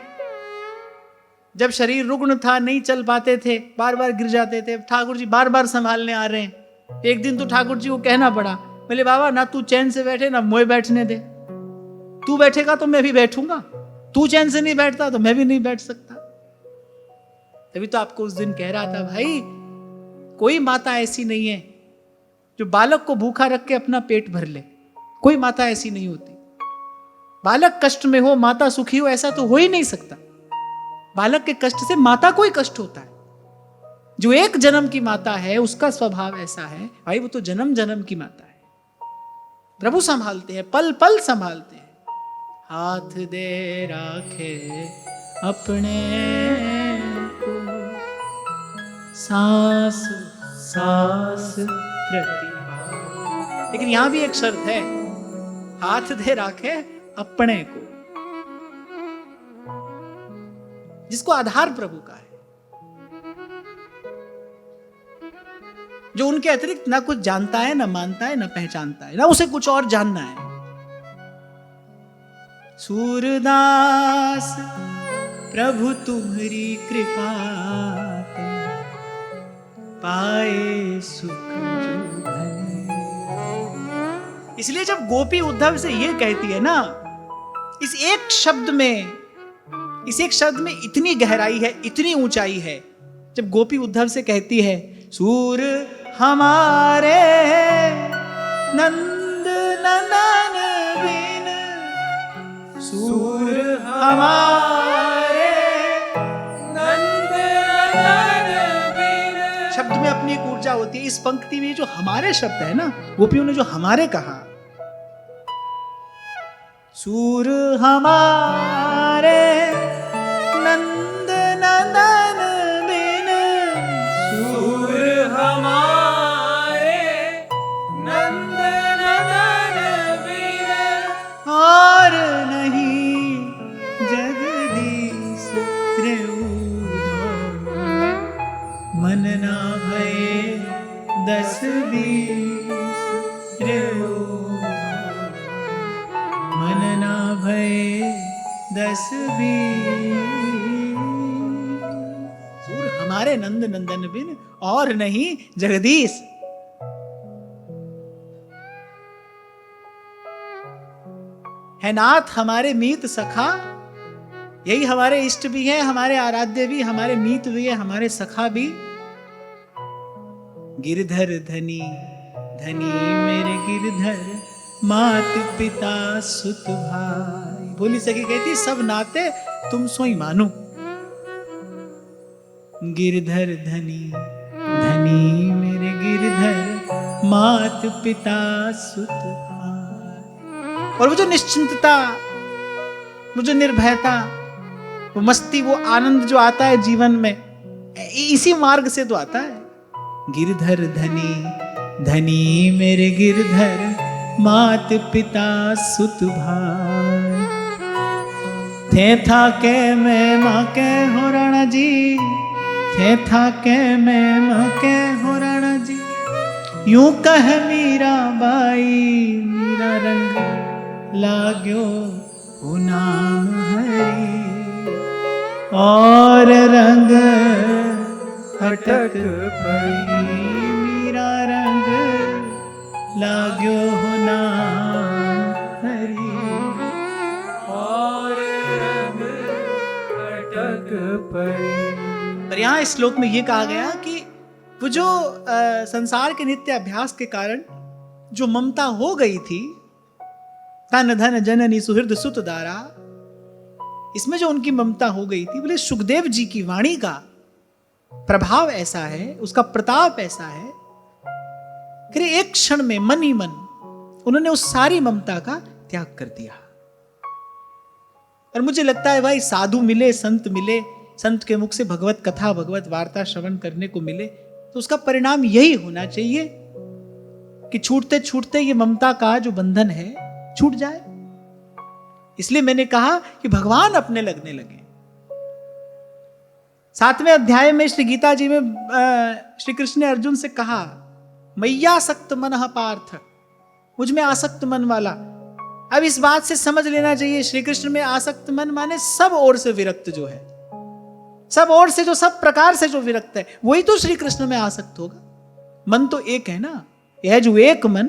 जब शरीर रुग्ण था, नहीं चल पाते थे, बार बार गिर जाते थे, ठाकुर जी बार बार संभालने आ रहे हैं। एक दिन तो ठाकुर जी को कहना पड़ा, बोले बाबा ना तू चैन से बैठे ना मुझे बैठने दे, तू बैठेगा तो मैं भी बैठूंगा, तू चैन से नहीं बैठता तो मैं भी नहीं बैठ सकता। तभी तो आपको उस दिन कह रहा था भाई, कोई माता ऐसी नहीं है जो बालक को भूखा रख के अपना पेट भर ले। कोई माता ऐसी नहीं होती। बालक कष्ट में हो, माता सुखी हो, ऐसा तो हो ही नहीं सकता। बालक के कष्ट से माता को ही कष्ट होता है। जो एक जन्म की माता है उसका स्वभाव ऐसा है भाई, वो तो जन्म जन्म की माता है। प्रभु संभालते हैं, पल पल संभालते हैं। हाथ दे राखे अपने को, सांस सांस प्रतिभा। लेकिन यहां भी एक शर्त है, हाथ दे राखे अपने को, जिसको आधार प्रभु का है, जो उनके अतिरिक्त ना कुछ जानता है, ना मानता है, ना पहचानता है, ना उसे कुछ और जानना है। सूरदास प्रभु तुम्हारी कृपा पाए सुख जो धने। इसलिए जब गोपी उद्धव से यह कहती है ना, इस एक शब्द में इतनी गहराई है, इतनी ऊंचाई है। जब गोपी उद्धव से कहती है, सूर हमारे नंद नंदन बिन, सूर हमारे नंद नंदन बिन, एक ऊर्जा होती है। इस पंक्ति में जो हमारे शब्द है ना, गोपियों ने जो हमारे कहा, सूर हमारे नंद नंदन बिन, सूर हमारे नंद नंदन बिन, और नहीं जगदीश त्रिउधो, मन ना भये दस बीस त्रिउधो, मन ना भये दस बीस। सूर हमारे नंद नंदन बिन, और नहीं जगदीश। है नाथ हमारे मीत सखा, यही हमारे इष्ट भी है, हमारे आराध्य भी, हमारे मीत भी है, हमारे सखा भी। गिरधर धनी धनी मेरे गिरधर, मात पिता सुत भाई। बोली सखी कहती सब नाते तुम सोई मानो। गिरधर धनी धनी मेरे गिरधर, मात पिता सुत भाई। और वो जो निश्चिंतता, वो जो निर्भयता, वो मस्ती, वो आनंद जो आता है जीवन में, इसी मार्ग से तो आता है। गिरधर धनी धनी मेरे गिरधर, मात पिता सुत भाई। थे था के मैं माँ के हो राणा जी, थे था के मैं माँ के हो राणा जी। यूं कह मीरा बाई, मीरा रंग लाग्यो ओ नाम हरि, और रंग हटक पड़ी। मीरा रंग लाग्यो हो नाम हरि, और रंग अटक पड़ी। पर यहाँ इस श्लोक में ये कहा गया कि वो जो संसार के नित्य अभ्यास के कारण जो ममता हो गई थी, तन धन जननी सुहृद सुत दारा, इसमें जो उनकी ममता हो गई थी, बोले सुखदेव जी की वाणी का प्रभाव ऐसा है, उसका प्रताप ऐसा है कि एक क्षण में मन ही मन उन्होंने उस सारी ममता का त्याग कर दिया। और मुझे लगता है भाई, साधु मिले, संत मिले, संत के मुख से भगवत कथा, भगवत वार्ता श्रवण करने को मिले, तो उसका परिणाम यही होना चाहिए कि छूटते छूटते ये ममता का जो बंधन है छूट जाए। इसलिए मैंने कहा कि भगवान अपने लगने लगे। 7वें अध्याय में श्री गीता जी में श्री कृष्ण ने अर्जुन से कहा, मय्यासक्त मनः पार्थ, मुझ में आसक्त मन वाला। अब इस बात से समझ लेना चाहिए, श्री कृष्ण में आसक्त मन माने सब ओर से विरक्त जो है, सब ओर से जो, सब प्रकार से जो विरक्त है, वही तो श्री कृष्ण में आसक्त होगा। मन तो एक है ना, यह जो एक मन,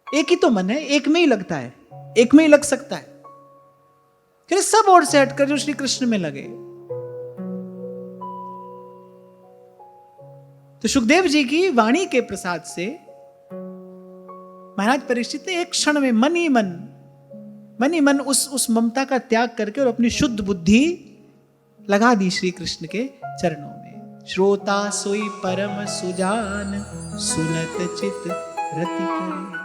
एक ही तो मन है, एक में ही लगता है, एक में ही लग सकता है। फिर सब ओर से हटकर जो श्री कृष्ण में लगे। तो सुखदेव जी की वाणी के प्रसाद से महाराज परीक्षित ने एक क्षण में मन ही मन उस ममता का त्याग करके और अपनी शुद्ध बुद्धि लगा दी श्री कृष्ण के चरणों में। श्रोता सोई परम सुजान, सुनत चित रति करे।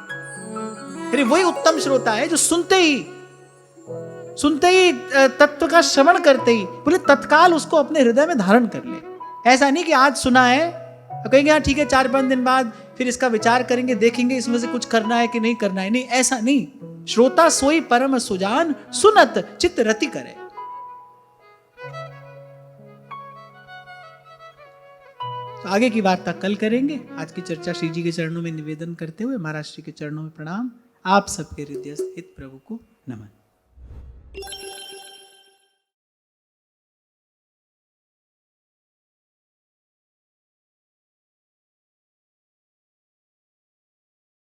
अरे वही उत्तम श्रोता है जो सुनते ही तत्व का श्रवण करते ही बोले तत्काल उसको अपने हृदय में धारण कर ले। ऐसा नहीं कि आज सुना है कहेंगे हाँ ठीक है, 4-5 दिन बाद फिर इसका विचार करेंगे, देखेंगे इसमें से कुछ करना है कि नहीं करना है। नहीं, ऐसा नहीं। श्रोता सोई परम सुजान, सुनत चित्त रति करे। तो आगे की वार्ता कल करेंगे। आज की चर्चा श्री जी के चरणों में निवेदन करते हुए महाराज श्री के चरणों में प्रणाम। आप सबके हृदय स्थित प्रभु को नमन।